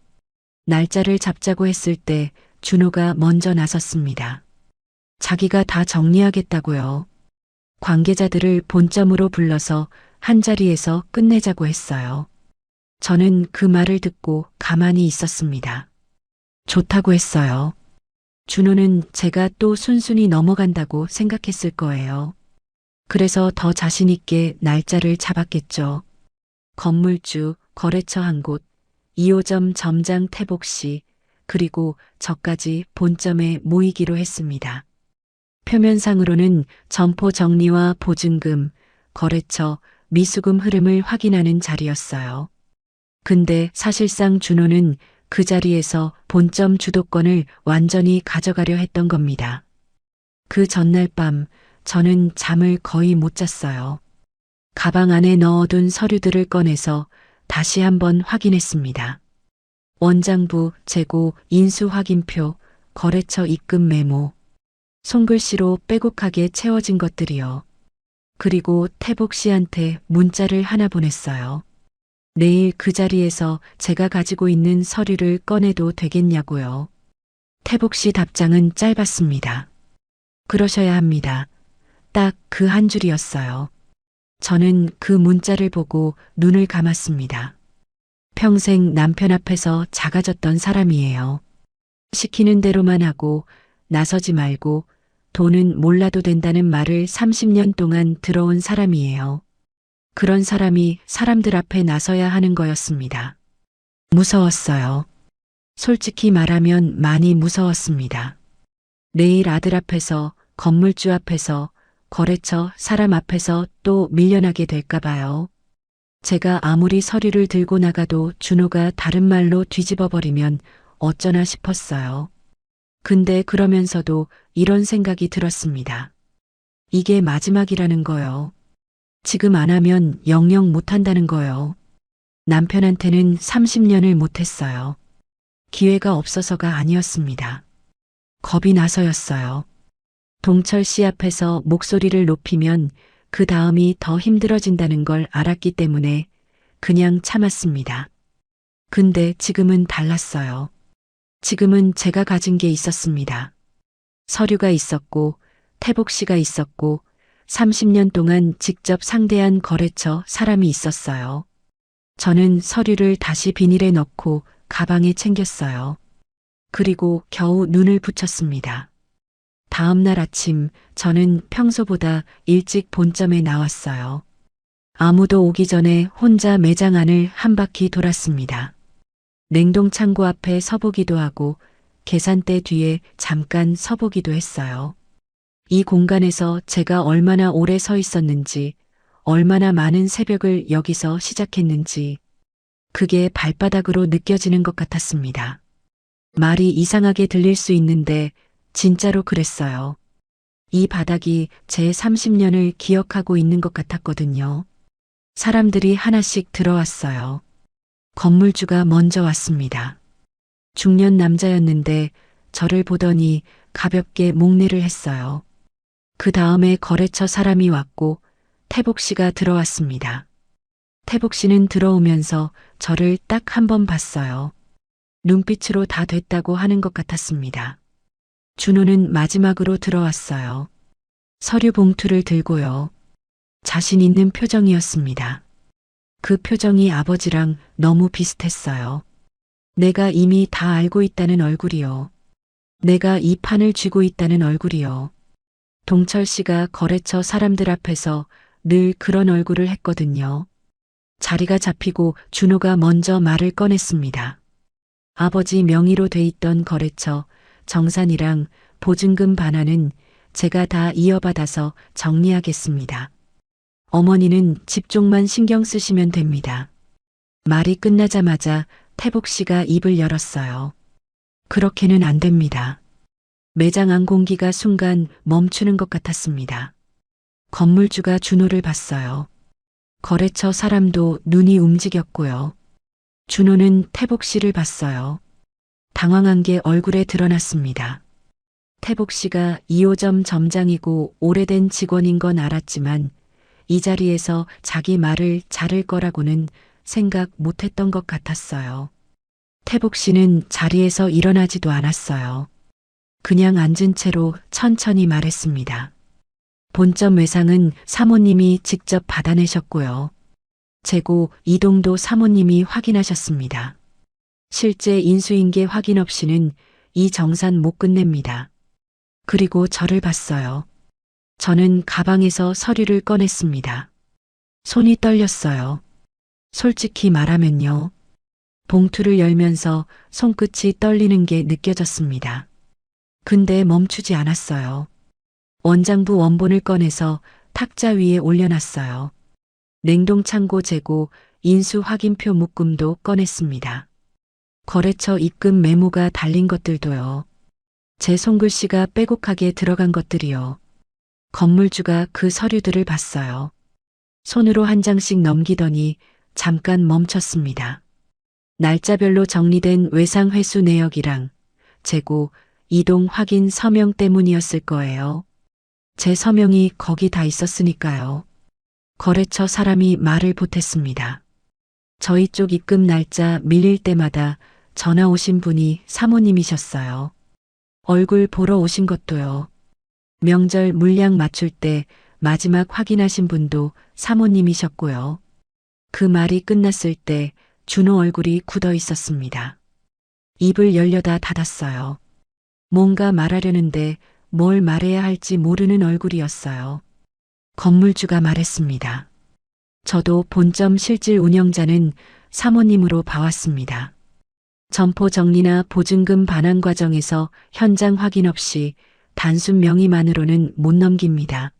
날짜를 잡자고 했을 때 준호가 먼저 나섰습니다. 자기가 다 정리하겠다고요. 관계자들을 본점으로 불러서 한자리에서 끝내자고 했어요. 저는 그 말을 듣고 가만히 있었습니다. 좋다고 했어요. 준호는 제가 또 순순히 넘어간다고 생각했을 거예요. 그래서 더 자신 있게 날짜를 잡았겠죠. 건물주, 거래처 한 곳, 2호점 점장 태복 씨, 그리고 저까지 본점에 모이기로 했습니다. 표면상으로는 점포 정리와 보증금, 거래처, 미수금 흐름을 확인하는 자리였어요. 근데 사실상 준호는 그 자리에서 본점 주도권을 완전히 가져가려 했던 겁니다. 그 전날 밤 저는 잠을 거의 못 잤어요. 가방 안에 넣어둔 서류들을 꺼내서 다시 한번 확인했습니다. 원장부, 재고, 인수 확인표, 거래처 입금 메모. 손글씨로 빼곡하게 채워진 것들이요. 그리고 태복 씨한테 문자를 하나 보냈어요. 내일 그 자리에서 제가 가지고 있는 서류를 꺼내도 되겠냐고요. 태복 씨 답장은 짧았습니다. 그러셔야 합니다. 딱 그 한 줄이었어요. 저는 그 문자를 보고 눈을 감았습니다. 평생 남편 앞에서 작아졌던 사람이에요. 시키는 대로만 하고 나서지 말고 돈은 몰라도 된다는 말을 30년 동안 들어온 사람이에요. 그런 사람이 사람들 앞에 나서야 하는 거였습니다. 무서웠어요. 솔직히 말하면 많이 무서웠습니다. 내일 아들 앞에서, 건물주 앞에서, 거래처 사람 앞에서 또 밀려나게 될까 봐요. 제가 아무리 서류를 들고 나가도 준호가 다른 말로 뒤집어 버리면 어쩌나 싶었어요. 근데 그러면서도 이런 생각이 들었습니다. 이게 마지막이라는 거요. 지금 안 하면 영영 못 한다는 거요. 남편한테는 30년을 못했어요. 기회가 없어서가 아니었습니다. 겁이 나서였어요. 동철 씨 앞에서 목소리를 높이면 그 다음이 더 힘들어진다는 걸 알았기 때문에 그냥 참았습니다. 근데 지금은 달랐어요. 지금은 제가 가진 게 있었습니다. 서류가 있었고, 태복 씨가 있었고, 30년 동안 직접 상대한 거래처 사람이 있었어요. 저는 서류를 다시 비닐에 넣고 가방에 챙겼어요. 그리고 겨우 눈을 붙였습니다. 다음 날 아침 저는 평소보다 일찍 본점에 나왔어요. 아무도 오기 전에 혼자 매장 안을 한 바퀴 돌았습니다. 냉동창고 앞에 서보기도 하고 계산대 뒤에 잠깐 서보기도 했어요. 이 공간에서 제가 얼마나 오래 서 있었는지, 얼마나 많은 새벽을 여기서 시작했는지, 그게 발바닥으로 느껴지는 것 같았습니다. 말이 이상하게 들릴 수 있는데 진짜로 그랬어요. 이 바닥이 제 30년을 기억하고 있는 것 같았거든요. 사람들이 하나씩 들어왔어요. 건물주가 먼저 왔습니다. 중년 남자였는데 저를 보더니 가볍게 목례를 했어요. 그 다음에 거래처 사람이 왔고 태복 씨가 들어왔습니다. 태복 씨는 들어오면서 저를 딱 한 번 봤어요. 눈빛으로 다 됐다고 하는 것 같았습니다. 준호는 마지막으로 들어왔어요. 서류 봉투를 들고요. 자신 있는 표정이었습니다. 그 표정이 아버지랑 너무 비슷했어요. 내가 이미 다 알고 있다는 얼굴이요. 내가 이 판을 쥐고 있다는 얼굴이요. 동철 씨가 거래처 사람들 앞에서 늘 그런 얼굴을 했거든요. 자리가 잡히고 준호가 먼저 말을 꺼냈습니다. 아버지 명의로 돼 있던 거래처 정산이랑 보증금 반환은 제가 다 이어받아서 정리하겠습니다. 어머니는 집 쪽만 신경 쓰시면 됩니다. 말이 끝나자마자 태복 씨가 입을 열었어요. 그렇게는 안 됩니다. 매장 안 공기가 순간 멈추는 것 같았습니다. 건물주가 준호를 봤어요. 거래처 사람도 눈이 움직였고요. 준호는 태복 씨를 봤어요. 당황한 게 얼굴에 드러났습니다. 태복 씨가 2호점 점장이고 오래된 직원인 건 알았지만 이 자리에서 자기 말을 자를 거라고는 생각 못했던 것 같았어요. 태복 씨는 자리에서 일어나지도 않았어요. 그냥 앉은 채로 천천히 말했습니다. 본점 외상은 사모님이 직접 받아내셨고요. 재고 이동도 사모님이 확인하셨습니다. 실제 인수인계 확인 없이는 이 정산 못 끝냅니다. 그리고 저를 봤어요. 저는 가방에서 서류를 꺼냈습니다. 손이 떨렸어요. 솔직히 말하면요. 봉투를 열면서 손끝이 떨리는 게 느껴졌습니다. 근데 멈추지 않았어요. 원장부 원본을 꺼내서 탁자 위에 올려놨어요. 냉동창고 재고 인수 확인표 묶음도 꺼냈습니다. 거래처 입금 메모가 달린 것들도요. 제 손글씨가 빼곡하게 들어간 것들이요. 건물주가 그 서류들을 봤어요. 손으로 한 장씩 넘기더니 잠깐 멈췄습니다. 날짜별로 정리된 외상 회수 내역이랑 재고, 이동 확인 서명 때문이었을 거예요. 제 서명이 거기 다 있었으니까요. 거래처 사람이 말을 보탰습니다. 저희 쪽 입금 날짜 밀릴 때마다 전화 오신 분이 사모님이셨어요. 얼굴 보러 오신 것도요. 명절 물량 맞출 때 마지막 확인하신 분도 사모님이셨고요. 그 말이 끝났을 때 준호 얼굴이 굳어 있었습니다. 입을 열려다 닫았어요. 뭔가 말하려는데 뭘 말해야 할지 모르는 얼굴이었어요. 건물주가 말했습니다. 저도 본점 실질 운영자는 사모님으로 봐왔습니다. 점포 정리나 보증금 반환 과정에서 현장 확인 없이 단순 명의만으로는 못 넘깁니다.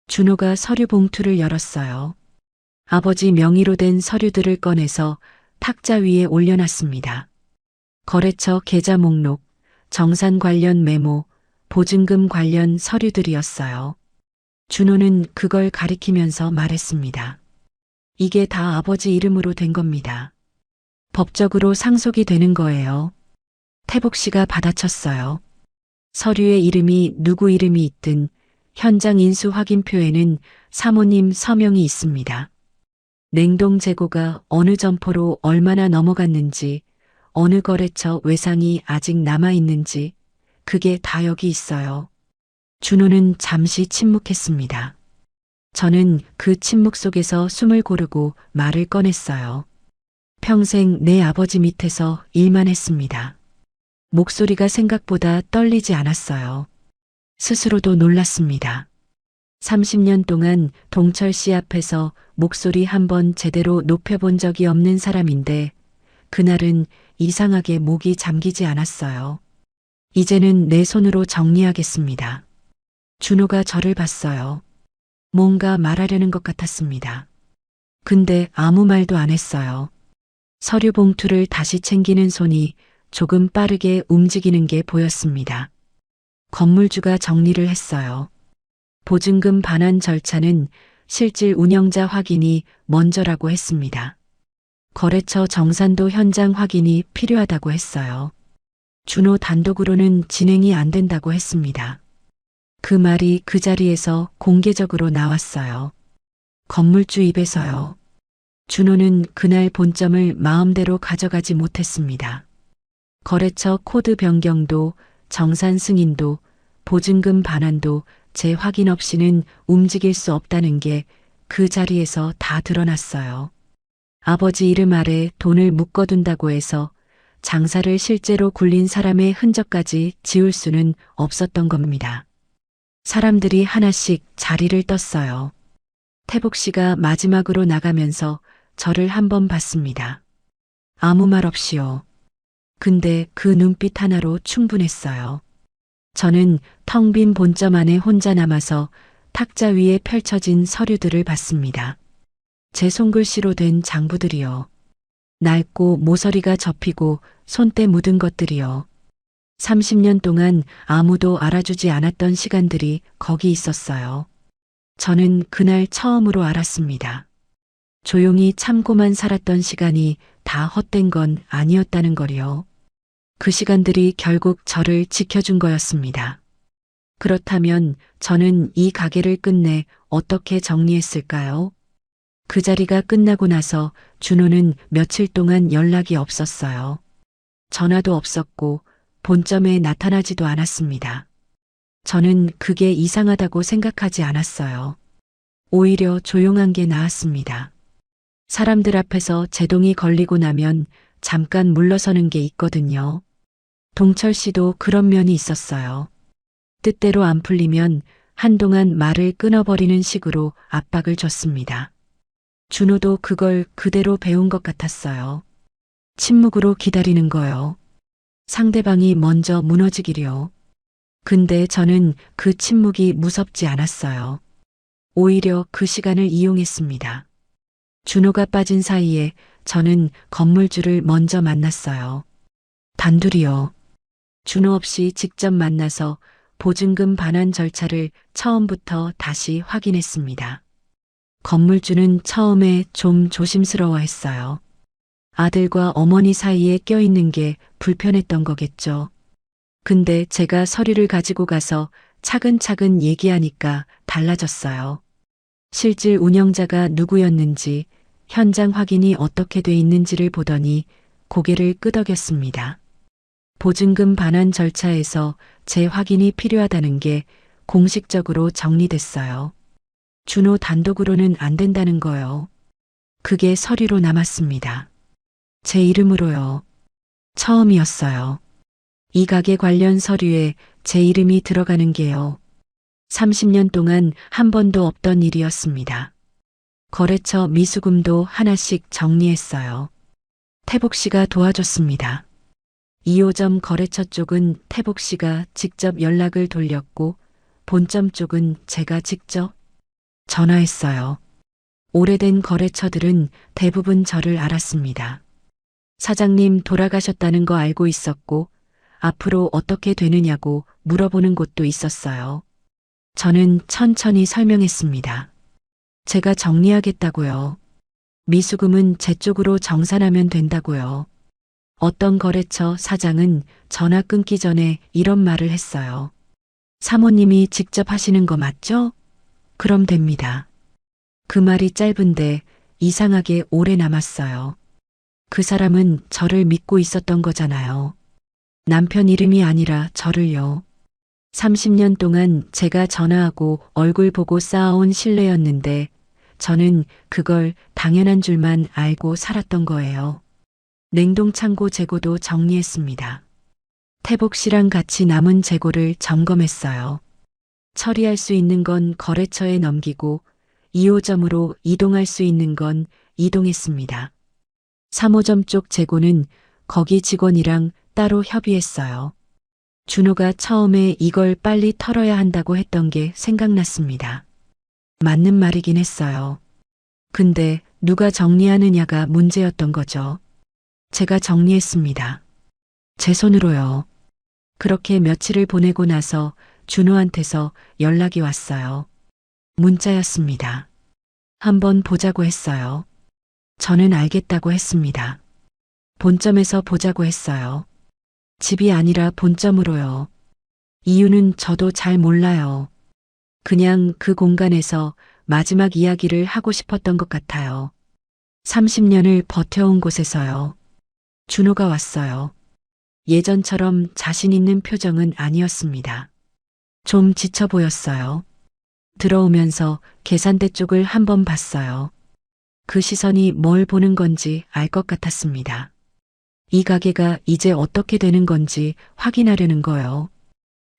준호가 서류 봉투를 열었어요. 아버지 명의로 된 서류들을 꺼내서 탁자 위에 올려놨습니다. 거래처 계좌 목록, 정산 관련 메모, 보증금 관련 서류들이었어요. 준호는 그걸 가리키면서 말했습니다. 이게 다 아버지 이름으로 된 겁니다. 법적으로 상속이 되는 거예요. 태복 씨가 받아쳤어요. 서류에 이름이 누구 이름이 있든 현장 인수 확인표에는 사모님 서명이 있습니다. 냉동 재고가 어느 점포로 얼마나 넘어갔는지, 어느 거래처 외상이 아직 남아있는지, 그게 다 여기 있어요. 준호는 잠시 침묵했습니다. 저는 그 침묵 속에서 숨을 고르고 말을 꺼냈어요. 평생 내 아버지 밑에서 일만 했습니다. 목소리가 생각보다 떨리지 않았어요. 스스로도 놀랐습니다. 30년 동안 동철 씨 앞에서 목소리 한번 제대로 높여본 적이 없는 사람인데 그날은 이상하게 목이 잠기지 않았어요. 이제는 내 손으로 정리하겠습니다. 준호가 저를 봤어요. 뭔가 말하려는 것 같았습니다. 근데 아무 말도 안 했어요. 서류 봉투를 다시 챙기는 손이 조금 빠르게 움직이는 게 보였습니다. 건물주가 정리를 했어요. 보증금 반환 절차는 실질 운영자 확인이 먼저라고 했습니다. 거래처 정산도 현장 확인이 필요하다고 했어요. 준호 단독으로는 진행이 안 된다고 했습니다. 그 말이 그 자리에서 공개적으로 나왔어요. 건물주 입에서요. 준호는 그날 본점을 마음대로 가져가지 못했습니다. 거래처 코드 변경도, 정산 승인도, 보증금 반환도 제 확인 없이는 움직일 수 없다는 게 그 자리에서 다 드러났어요. 아버지 이름 아래 돈을 묶어둔다고 해서 장사를 실제로 굴린 사람의 흔적까지 지울 수는 없었던 겁니다. 사람들이 하나씩 자리를 떴어요. 태복 씨가 마지막으로 나가면서 저를 한번 봤습니다. 아무 말 없이요. 근데 그 눈빛 하나로 충분했어요. 저는 텅 빈 본점 안에 혼자 남아서 탁자 위에 펼쳐진 서류들을 봤습니다. 제 손글씨로 된 장부들이요. 낡고 모서리가 접히고 손때 묻은 것들이요. 30년 동안 아무도 알아주지 않았던 시간들이 거기 있었어요. 저는 그날 처음으로 알았습니다. 조용히 참고만 살았던 시간이 다 헛된 건 아니었다는 걸요. 그 시간들이 결국 저를 지켜준 거였습니다. 그렇다면 저는 이 가게를 끝내 어떻게 정리했을까요? 그 자리가 끝나고 나서 준호는 며칠 동안 연락이 없었어요. 전화도 없었고 본점에 나타나지도 않았습니다. 저는 그게 이상하다고 생각하지 않았어요. 오히려 조용한 게 나았습니다. 사람들 앞에서 제동이 걸리고 나면 잠깐 물러서는 게 있거든요. 동철 씨도 그런 면이 있었어요. 뜻대로 안 풀리면 한동안 말을 끊어버리는 식으로 압박을 줬습니다. 준호도 그걸 그대로 배운 것 같았어요. 침묵으로 기다리는 거요. 상대방이 먼저 무너지기려. 근데 저는 그 침묵이 무섭지 않았어요. 오히려 그 시간을 이용했습니다. 준호가 빠진 사이에 저는 건물주를 먼저 만났어요. 단둘이요. 준호 없이 직접 만나서 보증금 반환 절차를 처음부터 다시 확인했습니다. 건물주는 처음에 좀 조심스러워했어요. 아들과 어머니 사이에 껴있는 게 불편했던 거겠죠. 근데 제가 서류를 가지고 가서 차근차근 얘기하니까 달라졌어요. 실질 운영자가 누구였는지, 현장 확인이 어떻게 돼 있는지를 보더니 고개를 끄덕였습니다. 보증금 반환 절차에서 제 확인이 필요하다는 게 공식적으로 정리됐어요. 준호 단독으로는 안 된다는 거요. 그게 서류로 남았습니다. 제 이름으로요. 처음이었어요. 이 가게 관련 서류에 제 이름이 들어가는 게요. 30년 동안 한 번도 없던 일이었습니다. 거래처 미수금도 하나씩 정리했어요. 태복 씨가 도와줬습니다. 2호점 거래처 쪽은 태복 씨가 직접 연락을 돌렸고 본점 쪽은 제가 직접 전화했어요. 오래된 거래처들은 대부분 저를 알았습니다. 사장님 돌아가셨다는 거 알고 있었고 앞으로 어떻게 되느냐고 물어보는 곳도 있었어요. 저는 천천히 설명했습니다. 제가 정리하겠다고요. 미수금은 제 쪽으로 정산하면 된다고요. 어떤 거래처 사장은 전화 끊기 전에 이런 말을 했어요. 사모님이 직접 하시는 거 맞죠? 그럼 됩니다. 그 말이 짧은데 이상하게 오래 남았어요. 그 사람은 저를 믿고 있었던 거잖아요. 남편 이름이 아니라 저를요. 30년 동안 제가 전화하고 얼굴 보고 쌓아온 신뢰였는데 저는 그걸 당연한 줄만 알고 살았던 거예요. 냉동창고 재고도 정리했습니다. 태복 씨랑 같이 남은 재고를 점검했어요. 처리할 수 있는 건 거래처에 넘기고 2호점으로 이동할 수 있는 건 이동했습니다. 3호점 쪽 재고는 거기 직원이랑 따로 협의했어요. 준호가 처음에 이걸 빨리 털어야 한다고 했던 게 생각났습니다. 맞는 말이긴 했어요. 근데 누가 정리하느냐가 문제였던 거죠. 제가 정리했습니다. 제 손으로요. 그렇게 며칠을 보내고 나서 준호한테서 연락이 왔어요. 문자였습니다. 한번 보자고 했어요. 저는 알겠다고 했습니다. 본점에서 보자고 했어요. 집이 아니라 본점으로요. 이유는 저도 잘 몰라요. 그냥 그 공간에서 마지막 이야기를 하고 싶었던 것 같아요. 30년을 버텨온 곳에서요. 준호가 왔어요. 예전처럼 자신 있는 표정은 아니었습니다. 좀 지쳐 보였어요. 들어오면서 계산대 쪽을 한번 봤어요. 그 시선이 뭘 보는 건지 알 것 같았습니다. 이 가게가 이제 어떻게 되는 건지 확인하려는 거요.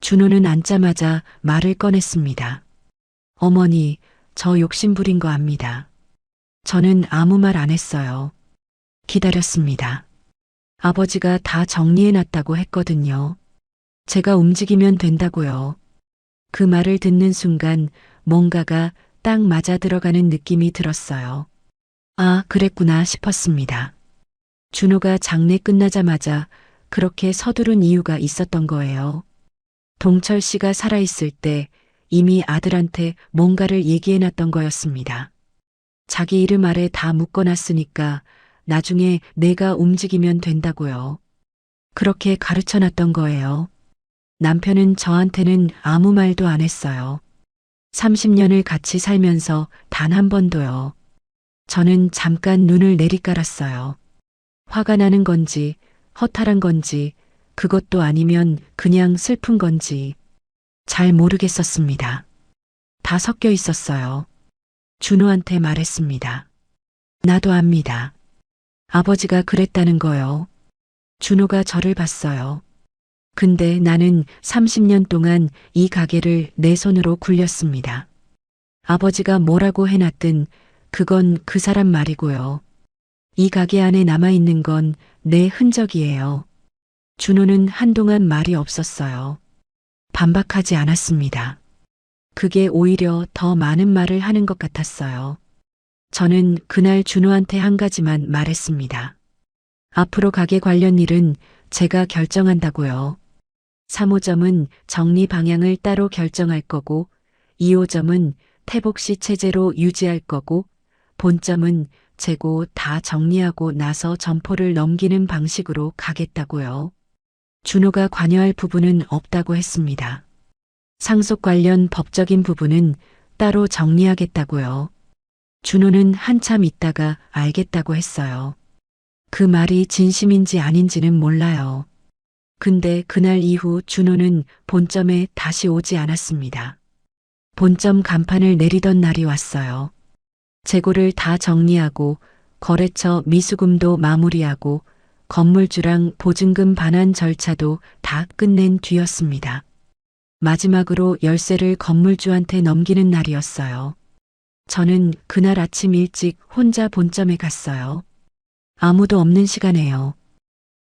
준호는 앉자마자 말을 꺼냈습니다. 어머니, 저 욕심 부린 거 압니다. 저는 아무 말 안 했어요. 기다렸습니다. 아버지가 다 정리해놨다고 했거든요. 제가 움직이면 된다고요. 그 말을 듣는 순간 뭔가가 딱 맞아 들어가는 느낌이 들었어요. 아, 그랬구나 싶었습니다. 준호가 장례 끝나자마자 그렇게 서두른 이유가 있었던 거예요. 동철 씨가 살아있을 때 이미 아들한테 뭔가를 얘기해놨던 거였습니다. 자기 이름 아래 다 묶어놨으니까 나중에 내가 움직이면 된다고요. 그렇게 가르쳐놨던 거예요. 남편은 저한테는 아무 말도 안 했어요. 30년을 같이 살면서 단 한 번도요. 저는 잠깐 눈을 내리깔았어요. 화가 나는 건지, 허탈한 건지, 그것도 아니면 그냥 슬픈 건지 잘 모르겠었습니다. 다 섞여 있었어요. 준호한테 말했습니다. 나도 압니다. 아버지가 그랬다는 거요. 준호가 저를 봤어요. 근데 나는 30년 동안 이 가게를 내 손으로 굴렸습니다. 아버지가 뭐라고 해놨든 그건 그 사람 말이고요. 이 가게 안에 남아있는 건 내 흔적이에요. 준호는 한동안 말이 없었어요. 반박하지 않았습니다. 그게 오히려 더 많은 말을 하는 것 같았어요. 저는 그날 준호한테 한 가지만 말했습니다. 앞으로 가게 관련 일은 제가 결정한다고요. 3호점은 정리 방향을 따로 결정할 거고 2호점은 태복시 체제로 유지할 거고 본점은 재고 다 정리하고 나서 점포를 넘기는 방식으로 가겠다고요. 준호가 관여할 부분은 없다고 했습니다. 상속 관련 법적인 부분은 따로 정리하겠다고요. 준호는 한참 있다가 알겠다고 했어요. 그 말이 진심인지 아닌지는 몰라요. 근데 그날 이후 준호는 본점에 다시 오지 않았습니다. 본점 간판을 내리던 날이 왔어요. 재고를 다 정리하고 거래처 미수금도 마무리하고 건물주랑 보증금 반환 절차도 다 끝낸 뒤였습니다. 마지막으로 열쇠를 건물주한테 넘기는 날이었어요. 저는 그날 아침 일찍 혼자 본점에 갔어요. 아무도 없는 시간에요.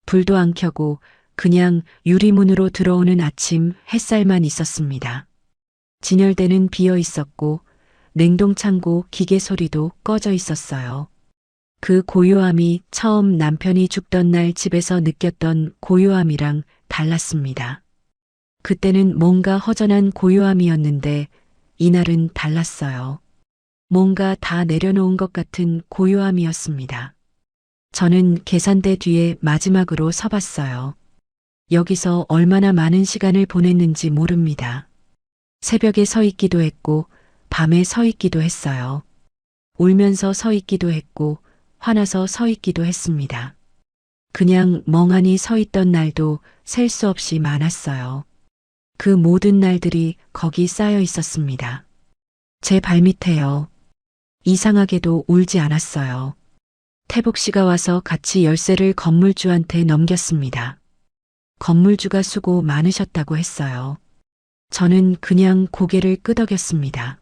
불도 안 켜고 그냥 유리문으로 들어오는 아침 햇살만 있었습니다. 진열대는 비어 있었고 냉동창고 기계 소리도 꺼져 있었어요. 그 고요함이 처음 남편이 죽던 날 집에서 느꼈던 고요함이랑 달랐습니다. 그때는 뭔가 허전한 고요함이었는데 이날은 달랐어요. 뭔가 다 내려놓은 것 같은 고요함이었습니다. 저는 계산대 뒤에 마지막으로 서봤어요. 여기서 얼마나 많은 시간을 보냈는지 모릅니다. 새벽에 서 있기도 했고 밤에 서 있기도 했어요. 울면서 서 있기도 했고 화나서 서 있기도 했습니다. 그냥 멍하니 서 있던 날도 셀 수 없이 많았어요. 그 모든 날들이 거기 쌓여 있었습니다. 제 발밑에요. 이상하게도 울지 않았어요. 태복 씨가 와서 같이 열쇠를 건물주한테 넘겼습니다. 건물주가 수고 많으셨다고 했어요. 저는 그냥 고개를 끄덕였습니다.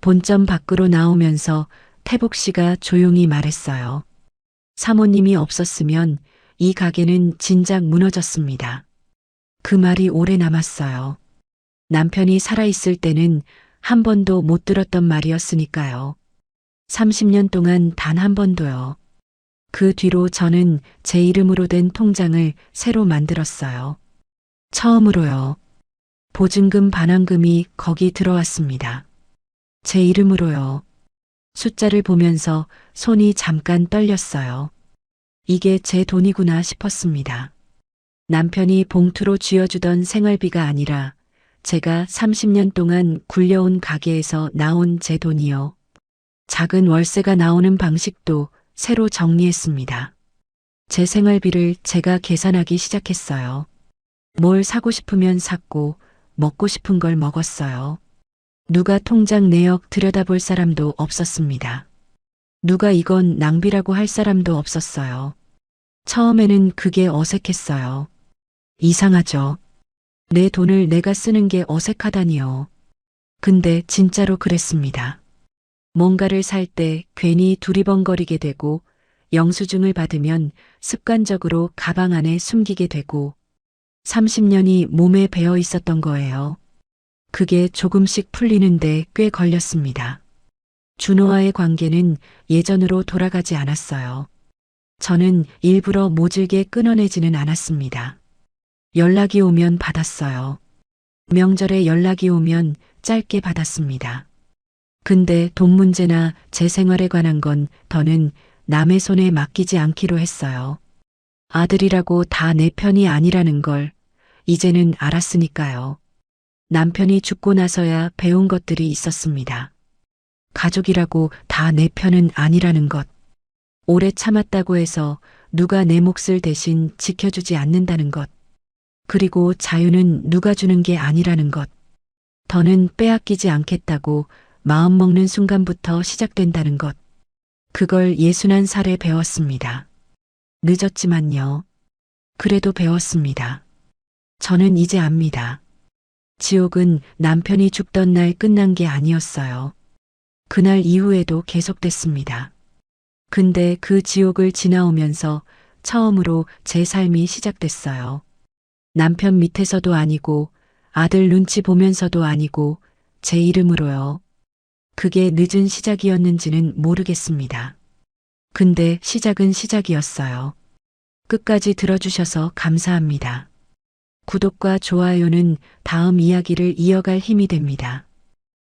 본점 밖으로 나오면서 태복 씨가 조용히 말했어요. 사모님이 없었으면 이 가게는 진작 무너졌습니다. 그 말이 오래 남았어요. 남편이 살아있을 때는 한 번도 못 들었던 말이었으니까요. 30년 동안 단 한 번도요. 그 뒤로 저는 제 이름으로 된 통장을 새로 만들었어요. 처음으로요. 보증금 반환금이 거기 들어왔습니다. 제 이름으로요. 숫자를 보면서 손이 잠깐 떨렸어요. 이게 제 돈이구나 싶었습니다. 남편이 봉투로 쥐어주던 생활비가 아니라 제가 30년 동안 굴려온 가게에서 나온 제 돈이요. 작은 월세가 나오는 방식도 새로 정리했습니다. 제 생활비를 제가 계산하기 시작했어요. 뭘 사고 싶으면 샀고 먹고 싶은 걸 먹었어요. 누가 통장 내역 들여다볼 사람도 없었습니다. 누가 이건 낭비라고 할 사람도 없었어요. 처음에는 그게 어색했어요. 이상하죠. 내 돈을 내가 쓰는 게 어색하다니요. 근데 진짜로 그랬습니다. 뭔가를 살 때 괜히 두리번거리게 되고 영수증을 받으면 습관적으로 가방 안에 숨기게 되고 30년이 몸에 배어 있었던 거예요. 그게 조금씩 풀리는데 꽤 걸렸습니다. 준호와의 관계는 예전으로 돌아가지 않았어요. 저는 일부러 모질게 끊어내지는 않았습니다. 연락이 오면 받았어요. 명절에 연락이 오면 짧게 받았습니다. 근데 돈 문제나 제 생활에 관한 건 더는 남의 손에 맡기지 않기로 했어요. 아들이라고 다 내 편이 아니라는 걸 이제는 알았으니까요. 남편이 죽고 나서야 배운 것들이 있었습니다. 가족이라고 다 내 편은 아니라는 것. 오래 참았다고 해서 누가 내 몫을 대신 지켜주지 않는다는 것. 그리고 자유는 누가 주는 게 아니라는 것. 더는 빼앗기지 않겠다고 마음먹는 순간부터 시작된다는 것. 그걸 61살에 배웠습니다. 늦었지만요. 그래도 배웠습니다. 저는 이제 압니다. 지옥은 남편이 죽던 날 끝난 게 아니었어요. 그날 이후에도 계속됐습니다. 근데 그 지옥을 지나오면서 처음으로 제 삶이 시작됐어요. 남편 밑에서도 아니고 아들 눈치 보면서도 아니고 제 이름으로요. 그게 늦은 시작이었는지는 모르겠습니다. 근데 시작은 시작이었어요. 끝까지 들어주셔서 감사합니다. 구독과 좋아요는 다음 이야기를 이어갈 힘이 됩니다.